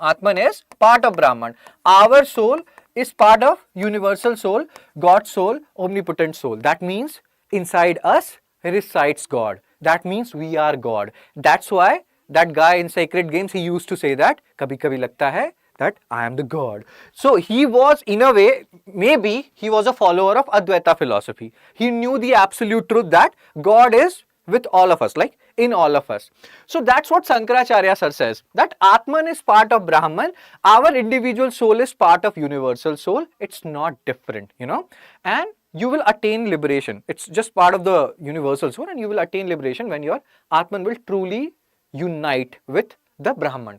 [SPEAKER 1] Atman is part of Brahman. Our soul is part of universal soul, God's soul, omnipotent soul. That means inside us resides God. That means we are God. That's why that guy in Sacred Games, he used to say that, kabhi kabhi lagta hai that I am the God. So he was in a way, maybe he was a follower of Advaita philosophy. He knew the absolute truth that God is with all of us, like in all of us. So that's what Shankaracharya sir says, that Atman is part of Brahman, our individual soul is part of universal soul. It's not different, you know, and you will attain liberation. It's just part of the universal soul and you will attain liberation when your Atman will truly unite with the Brahman.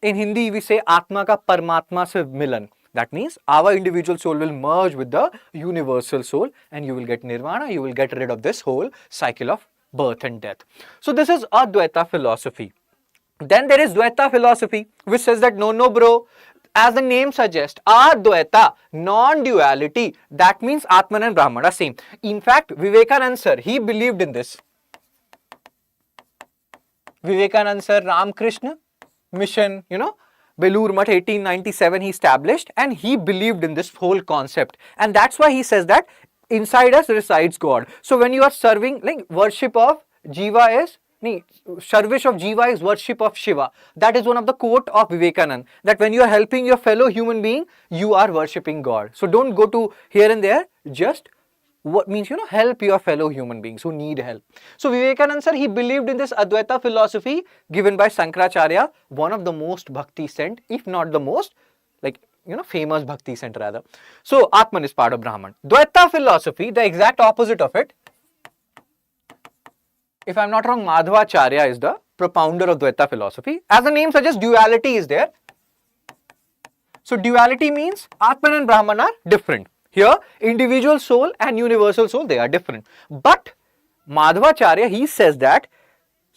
[SPEAKER 1] In Hindi we say Atma ka Paramatma se milan. That means our individual soul will merge with the universal soul and you will get nirvana, you will get rid of this whole cycle of birth and death. So this is Advaita philosophy. Then there is Dvaita philosophy, which says that no bro, as the name suggests, Advaita, non-duality, that means Atman and Brahman are same. In fact, Vivekananda sir, he believed in this. Vivekananda sir, Ramakrishna mission, you know, Belur Math 1897 he established and he believed in this whole concept, and that's why he says that inside us resides God. So when you are serving, like worship of Jiva is, service of Jiva is worship of Shiva. That is one of the quote of Vivekananda, that when you are helping your fellow human being, you are worshipping God. So don't go to here and there, just what means, you know, help your fellow human beings who need help. So Vivekananda sir, he believed in this Advaita philosophy given by Shankaracharya, one of the most bhakti sent, if not the most, like, you know, famous bhakti center rather. So Atman is part of Brahman. Dvaita philosophy, the exact opposite of it. If I'm not wrong, Madhvacharya is the propounder of Dvaita philosophy. As the name suggests, duality is there. So duality means Atman and Brahman are different. Here, individual soul and universal soul, they are different. But Madhvacharya, he says that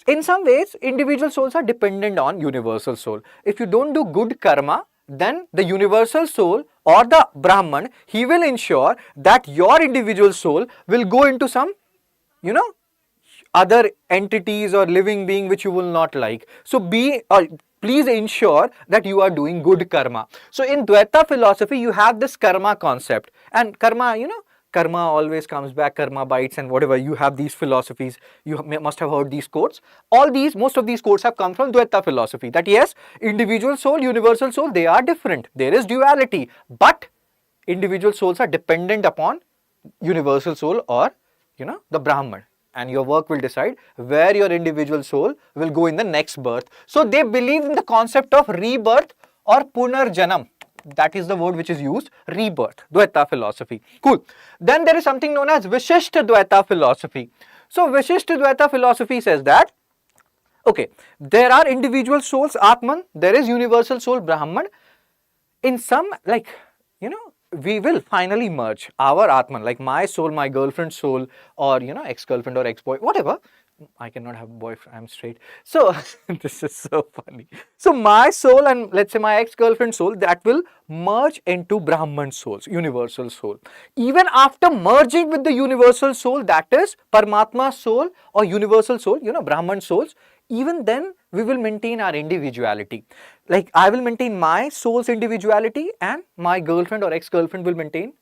[SPEAKER 1] in some ways, individual souls are dependent on universal soul. If you don't do good karma, then the universal soul or the Brahman, he will ensure that your individual soul will go into some, other entities or living being which you will not like. So please ensure that you are doing good karma. So in Dvaita philosophy, you have this karma concept, and karma, karma always comes back, karma bites, and whatever. You have these philosophies, you must have heard these quotes. Most of these quotes have come from Dvaita philosophy, that yes, individual soul, universal soul, they are different. There is duality, but individual souls are dependent upon universal soul or, the Brahman. And your work will decide where your individual soul will go in the next birth. So they believe in the concept of rebirth or punarjanam. That is the word which is used, rebirth, Dvaita philosophy. Cool. Then there is something known as Vishishta Dvaita philosophy. So Vishishta Dvaita philosophy says that, okay, there are individual souls, Atman, there is universal soul, Brahman. In some, we will finally merge our Atman, like my soul, my girlfriend's soul, or ex-girlfriend or ex-boy, whatever. I cannot have a boyfriend, I'm straight. So this is so funny. So my soul and let's say my ex-girlfriend's soul, that will merge into Brahman souls, universal soul. Even after merging with the universal soul, that is Paramatma soul or universal soul, Brahman souls, even then we will maintain our individuality. Like I will maintain my soul's individuality and my girlfriend or ex-girlfriend will maintain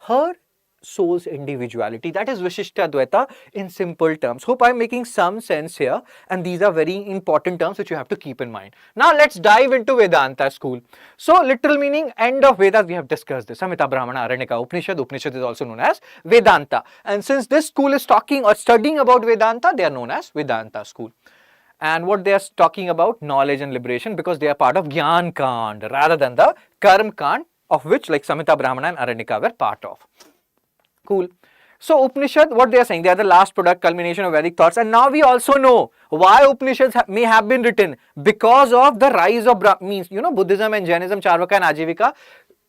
[SPEAKER 1] her soul's individuality. That is Vishishta Dvaita in simple terms. Hope I'm making some sense here, and these are very important terms which you have to keep in mind. Now let's dive into Vedanta school. So literal meaning, end of Vedas, we have discussed this. Samhita, Brahmana, Aranyaka, Upanishad. Upanishad is also known as Vedanta. And since this school is talking or studying about Vedanta, they are known as Vedanta school. And what they are talking about, knowledge and liberation, because they are part of Gyan Kand rather than the Karm Kand, of which like Samhita, Brahmana and Aranyaka were part of. Cool. So Upanishad, what they are saying, they are the last product, culmination of Vedic thoughts. And now we also know why Upanishads may have been written, because of the rise of Buddhism and Jainism, Charvaka and Ajivika.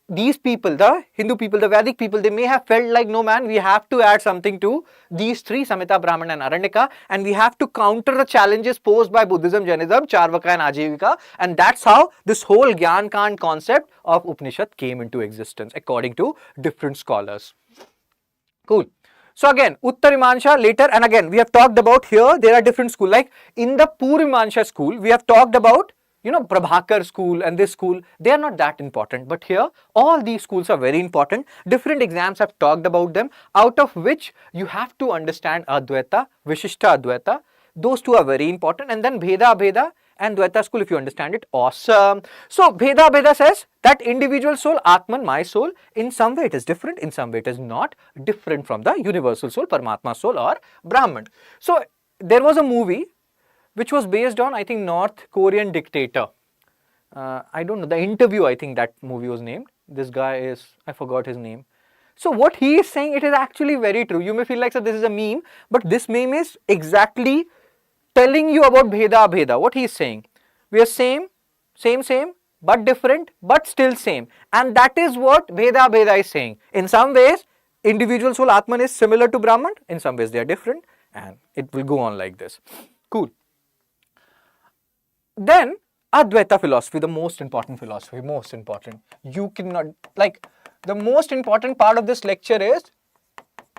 [SPEAKER 1] These people, the Hindu people, the Vedic people, they may have felt like, no man, we have to add something to these three, Samhita, Brahmana and Aranyaka, and we have to counter the challenges posed by Buddhism, Jainism, Charvaka and Ajivika, and that's how this whole Gyan Kand concept of Upanishad came into existence, according to different scholars. Cool. So again, Uttarimansha later, and again, we have talked about here, there are different schools, like in the Purimansha school, we have talked about Prabhakar school and this school, they are not that important. But here, all these schools are very important. Different exams have talked about them, out of which you have to understand Advaita, Vishishta Advaita. Those two are very important. And then Bheda and Dvaita school, if you understand it, awesome. So Bheda says that individual soul, Atman, my soul, in some way it is different, in some way it is not different from the universal soul, Paramatma soul or Brahman. So there was a movie which was based on, I think, North Korean dictator. I don't know, The Interview, I think that movie was named. This guy is, I forgot his name. So what he is saying, it is actually very true. You may feel like, so this is a meme, but this meme is exactly telling you about Bheda. What he is saying, we are same, but different, but still same. And that is what Bheda is saying. In some ways, individual soul, Atman, is similar to Brahman. In some ways, they are different. And it will go on like this. Cool. Then Advaita philosophy, the most important philosophy, You cannot, the most important part of this lecture is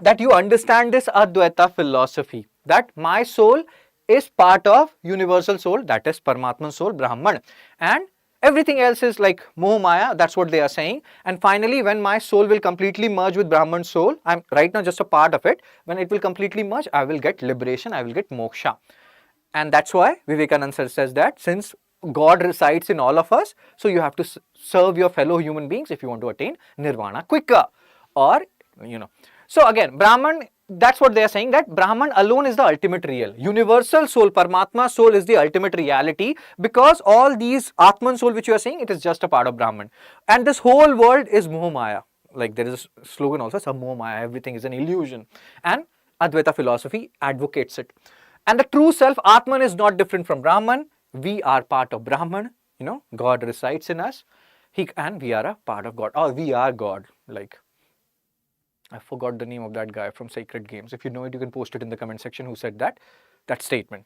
[SPEAKER 1] that you understand this Advaita philosophy, that my soul is part of universal soul, that is Paramatma soul, Brahman, and everything else is like Moh Maya, that's what they are saying. And finally, when my soul will completely merge with Brahman soul, I'm right now just a part of it, when it will completely merge, I will get liberation, I will get moksha. And that's why Vivekananda says that since God resides in all of us, so you have to serve your fellow human beings if you want to attain nirvana quicker, or So again, Brahman, that's what they are saying, that Brahman alone is the ultimate real. Universal soul, Paramatma soul is the ultimate reality, because all these Atman soul which you are saying, it is just a part of Brahman. And this whole world is Moh Maya. Like there is a slogan also, Sab Moh Maya, everything is an illusion. And Advaita philosophy advocates it. And the true self, Atman, is not different from Brahman. We are part of Brahman, God resides in us. And we are a part of God, or we are God. Like, I forgot the name of that guy from Sacred Games. If you know it, you can post it in the comment section who said that statement.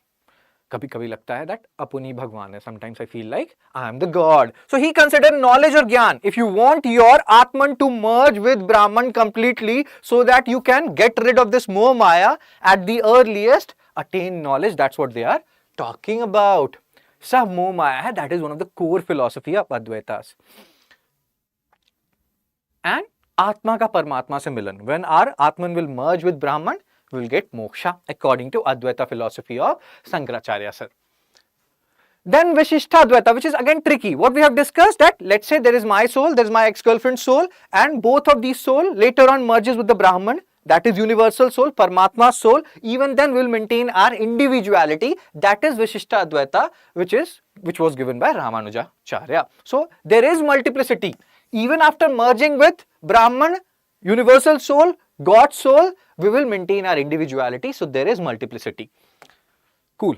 [SPEAKER 1] कभी कभी लगता है that अपन ही भगवान है. Sometimes I feel like I am the god. So he considered knowledge or ज्ञान. If you want your Atman to merge with Brahman completely so that you can get rid of this Moh Maya at the earliest, attain knowledge. That's what they are talking about. सब मोह माया है. That is one of the core philosophy of Advaitas. And Atma ka Paramatma se milan. When our Atman will merge with Brahman, we will get moksha according to Advaita philosophy of Shankaracharya sir. Then Vishishta Advaita, which is again tricky. What we have discussed, that let's say there is my soul, there is my ex-girlfriend's soul, and both of these soul later on merges with the Brahman. That is universal soul, Paramatma's soul. Even then we will maintain our individuality. That is Vishishta Advaita, which was given by Ramanujacharya. So there is multiplicity. Even after merging with Brahman, universal soul, God's soul, we will maintain our individuality. So there is multiplicity. Cool.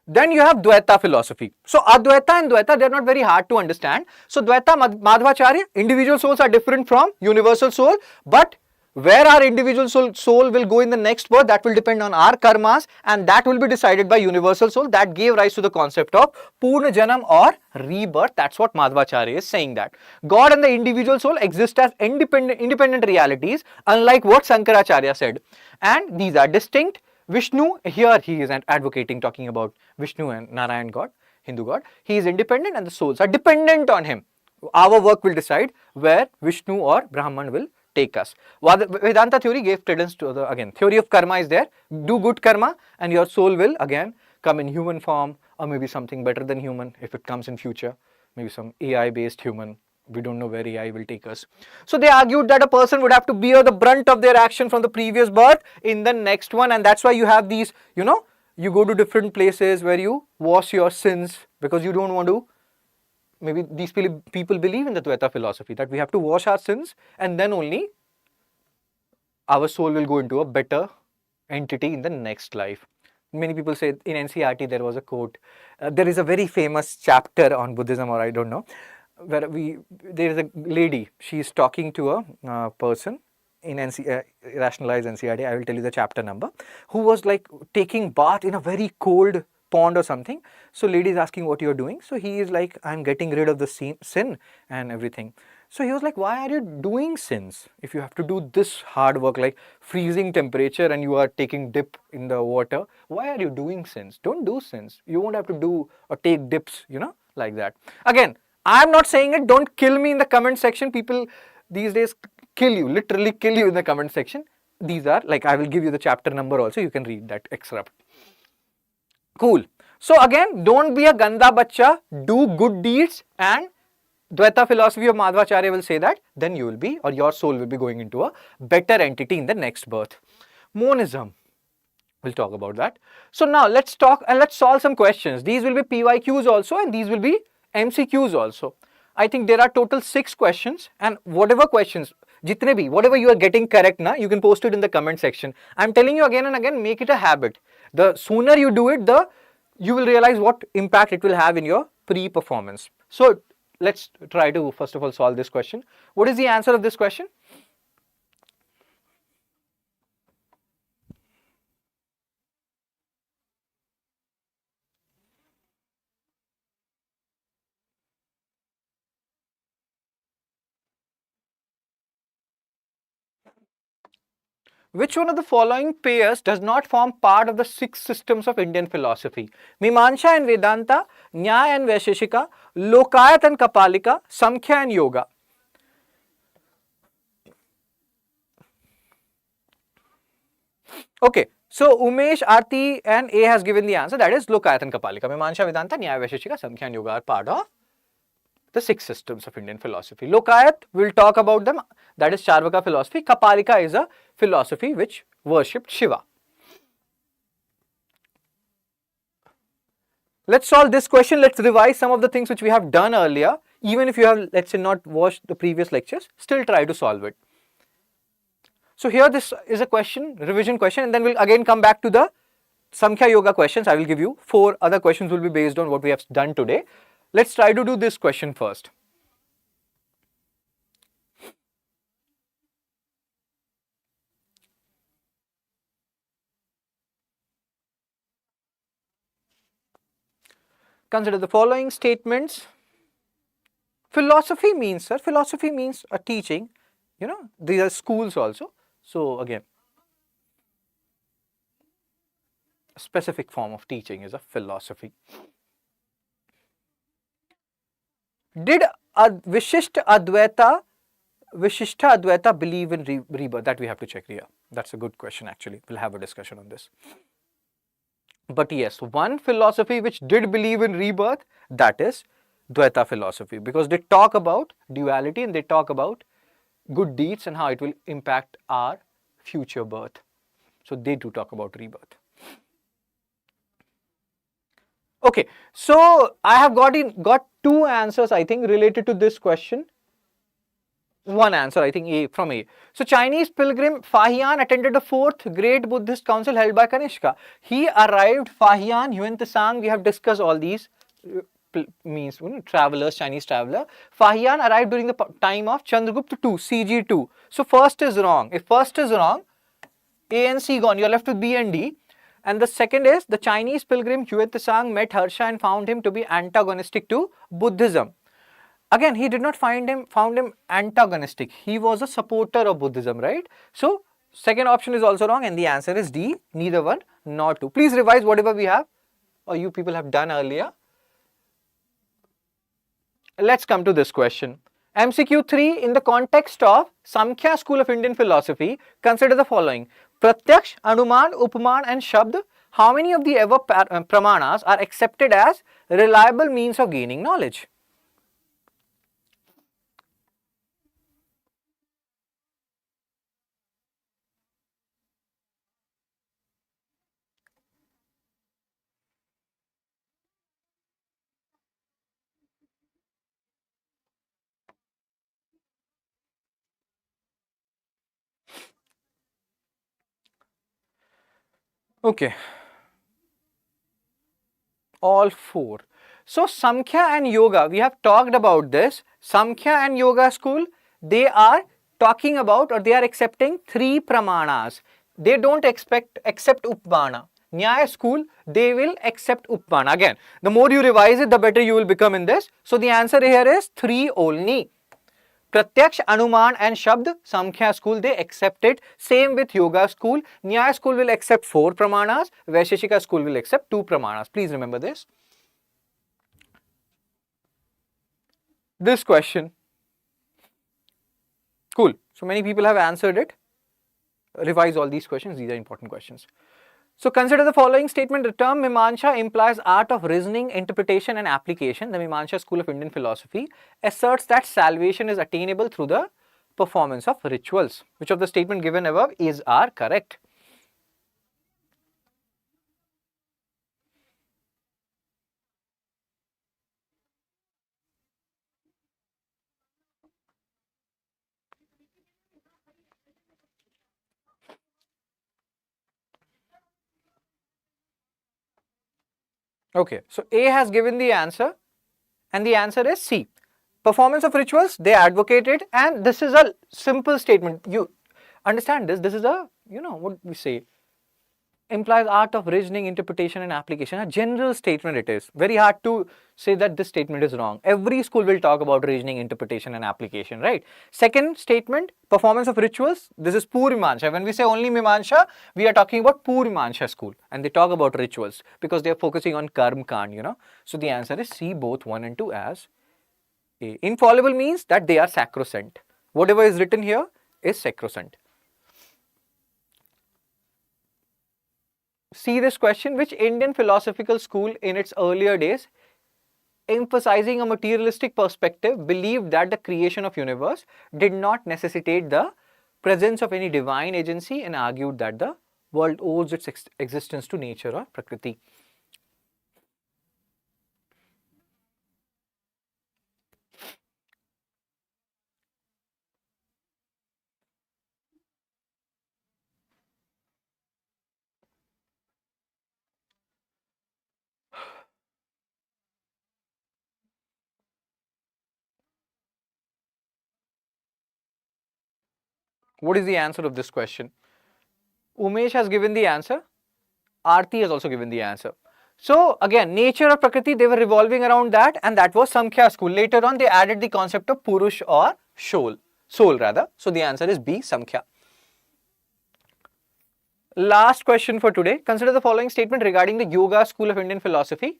[SPEAKER 1] Then you have Dvaita philosophy. So Advaita and Dvaita, they are not very hard to understand. So Dvaita, Madhvacharya, individual souls are different from universal soul, but where our individual soul will go in the next birth, that will depend on our karmas, and that will be decided by universal soul. That gave rise to the concept of Purna Janam or rebirth. That's what Madhvacharya is saying, that God and the individual soul exist as independent realities, unlike what Shankaracharya said. And these are distinct. Vishnu, here he is advocating, talking about Vishnu and Narayan God, Hindu God. He is independent and the souls are dependent on him. Our work will decide where Vishnu or Brahman will take us. Vedanta theory gave credence to the, again, theory of karma is there. Do good karma and your soul will again come in human form, or maybe something better than human if it comes in future, maybe some AI based human. We don't know where AI will take us. So they argued that a person would have to bear the brunt of their action from the previous birth in the next one, and that's why you have these, you go to different places where you wash your sins, because you don't want to, maybe these people believe in the Dvaita philosophy, that we have to wash our sins and then only our soul will go into a better entity in the next life. Many people say in NCERT there was a quote. There is a very famous chapter on Buddhism, or I don't know, where there is a lady, she is talking to a person in rationalized NCERT, I will tell you the chapter number, who was like taking bath in a very cold pond or something. So lady is asking what you are doing. So he is like, I am getting rid of the sin and everything. So he was like, why are you doing sins if you have to do this hard work, like freezing temperature, and you are taking dip in the water? Why are you doing sins? Don't do sins. You won't have to do or take dips, like that. Again, I am not saying it, don't kill me in the comment section. People these days kill you, literally kill you in the comment section. These are like, I will give you the chapter number also, you can read that excerpt. Cool. So again, don't be a ganda bacha, do good deeds, and Dvaita philosophy of Madhvacharya will say that then you will be, or your soul will be going into a better entity in the next birth. Monism, we'll talk about that. So now let's talk and let's solve some questions. These will be PYQs also, and these will be MCQs also. I think there are total 6 questions, and whatever questions, jitne bhi, whatever you are getting correct na, you can post it in the comment section. I'm telling you again and again, make it a habit. The sooner you do it, you will realize what impact it will have in your pre-performance. So let's try to first of all solve this question. What is the answer of this question? Which one of the following pairs does not form part of the 6 systems of Indian philosophy? Mimansa and Vedanta, Nyaya and Vaisheshika, Lokayat and Kapalika, Samkhya and Yoga. Okay, so Umesh, Aarti and A has given the answer, that is Lokayat and Kapalika. Mimansa, Vedanta, Nyaya, Vaisheshika, Samkhya and Yoga are part of the 6 systems of Indian philosophy. Lokayat, we'll talk about them, that is Charvaka philosophy. Kapalika is a philosophy which worshipped Shiva. Let's solve this question. Let's revise some of the things which we have done earlier. Even if you have, let's say, not watched the previous lectures, still try to solve it. So here this is a question, revision question, and then we'll again come back to the Samkhya Yoga questions. I will give you 4 other questions will be based on what we have done today. Let's try to do this question first. Consider the following statements. Philosophy means, sir, philosophy means a teaching. These are schools also. So again, a specific form of teaching is a philosophy. Did Vishishta Advaita believe in rebirth? That we have to check here. That's a good question actually. We'll have a discussion on this. But yes, one philosophy which did believe in rebirth, that is Dvaita philosophy, because they talk about duality and they talk about good deeds and how it will impact our future birth. So they do talk about rebirth. Okay, so I have got two answers, I think, related to this question. One answer, I think, from A. So Chinese pilgrim Fahian attended the 4th Great Buddhist Council held by Kanishka. He arrived, Fahian, Yuan we have discussed all these means travelers, Chinese traveler. Fahian arrived during the time of Chandragupta II, CG2. So first is wrong. If first is wrong, A and C gone, you're left with B and D. And the second is the Chinese pilgrim Huan met Harsha and found him to be antagonistic to Buddhism. Again, he did not found him antagonistic. He was a supporter of Buddhism, right? So, second option is also wrong and the answer is D, neither one nor two. Please revise whatever we have or you people have done earlier. Let's come to this question. MCQ 3, in the context of Samkhya school of Indian philosophy, consider the following. Pratyaksh, Anuman, Upaman and Shabd, how many of the above pramanas are accepted as reliable means of gaining knowledge? Okay. All four. So Samkhya and Yoga, we have talked about this. Samkhya and Yoga school, they are talking about or they are accepting 3 pramanas. They don't accept Upmana. Nyaya school, they will accept Upmana. Again, the more you revise it, the better you will become in this. So the answer here is 3 only. Pratyaksh, Anuman and Shabd, Samkhya school, they accept it. Same with Yoga school. Nyaya school will accept 4 pramanas. Vaisheshika school will accept 2 pramanas. Please remember this. This question. Cool. So many people have answered it. Revise all these questions. These are important questions. So consider the following statement. The term Mimansa implies art of reasoning, interpretation and application. The Mimansa school of Indian philosophy asserts that salvation is attainable through the performance of rituals. Which of the statement given above are correct? Okay, so A has given the answer and the answer is C. Performance of rituals, they advocated, and this is a simple statement. You understand this? This is a, what we say, implies art of reasoning, interpretation and application. A general statement it is. Very hard to say that this statement is wrong. Every school will talk about reasoning, interpretation and application, right? Second statement, performance of rituals. This is Pur Mimansha. When we say only Mimansha, we are talking about Pur Mimansha school. And they talk about rituals because they are focusing on Karm Kand, So the answer is C, both 1 and 2 as A. Infallible means that they are sacrosanct. Whatever is written here is sacrosanct. See this question, which Indian philosophical school in its earlier days, emphasizing a materialistic perspective, believed that the creation of universe did not necessitate the presence of any divine agency and argued that the world owes its existence to nature or Prakriti. What is the answer of this question? Umesh has given the answer. Aarti has also given the answer. So again, nature or Prakriti, they were revolving around that, and that was Samkhya school. Later on, they added the concept of Purush or soul rather. So the answer is B, Samkhya. Last question for today. Consider the following statement regarding the Yoga School of Indian Philosophy.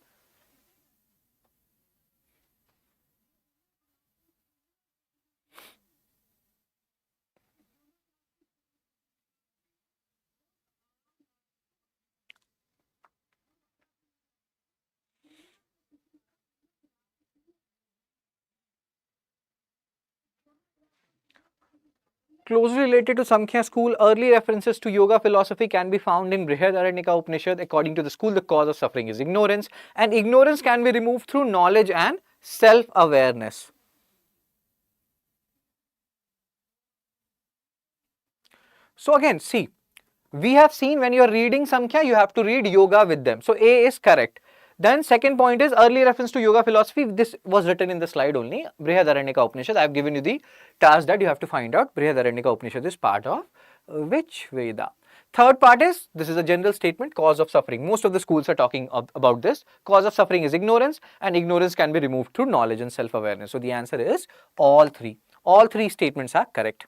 [SPEAKER 1] Closely related to Samkhya school, early references to yoga philosophy can be found in Brihadaranyaka Upanishad. According to the school, the cause of suffering is ignorance, and ignorance can be removed through knowledge and self-awareness. So again, see, we have seen when you are reading Samkhya, you have to read yoga with them. So A is correct. Then second point is early reference to yoga philosophy. This was written in the slide only. Brihadaranyaka Upanishad. I have given you the task that you have to find out. Brihadaranyaka Upanishad is part of which Veda? Third part is, this is a general statement, cause of suffering. Most of the schools are talking about this. Cause of suffering is ignorance, and ignorance can be removed through knowledge and self-awareness. So the answer is all three. All three statements are correct.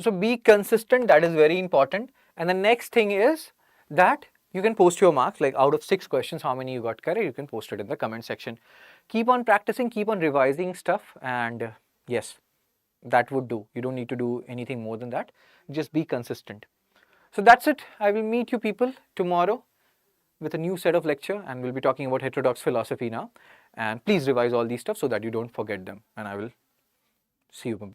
[SPEAKER 1] So be consistent, that is very important. And the next thing is that you can post your marks, like out of 6 questions, how many you got correct, you can post it in the comment section. Keep on practicing, keep on revising stuff, and yes, that would do. You don't need to do anything more than that. Just be consistent. So that's it. I will meet you people tomorrow with a new set of lecture, and we'll be talking about heterodox philosophy now. And please revise all these stuff so that you don't forget them. And I will see you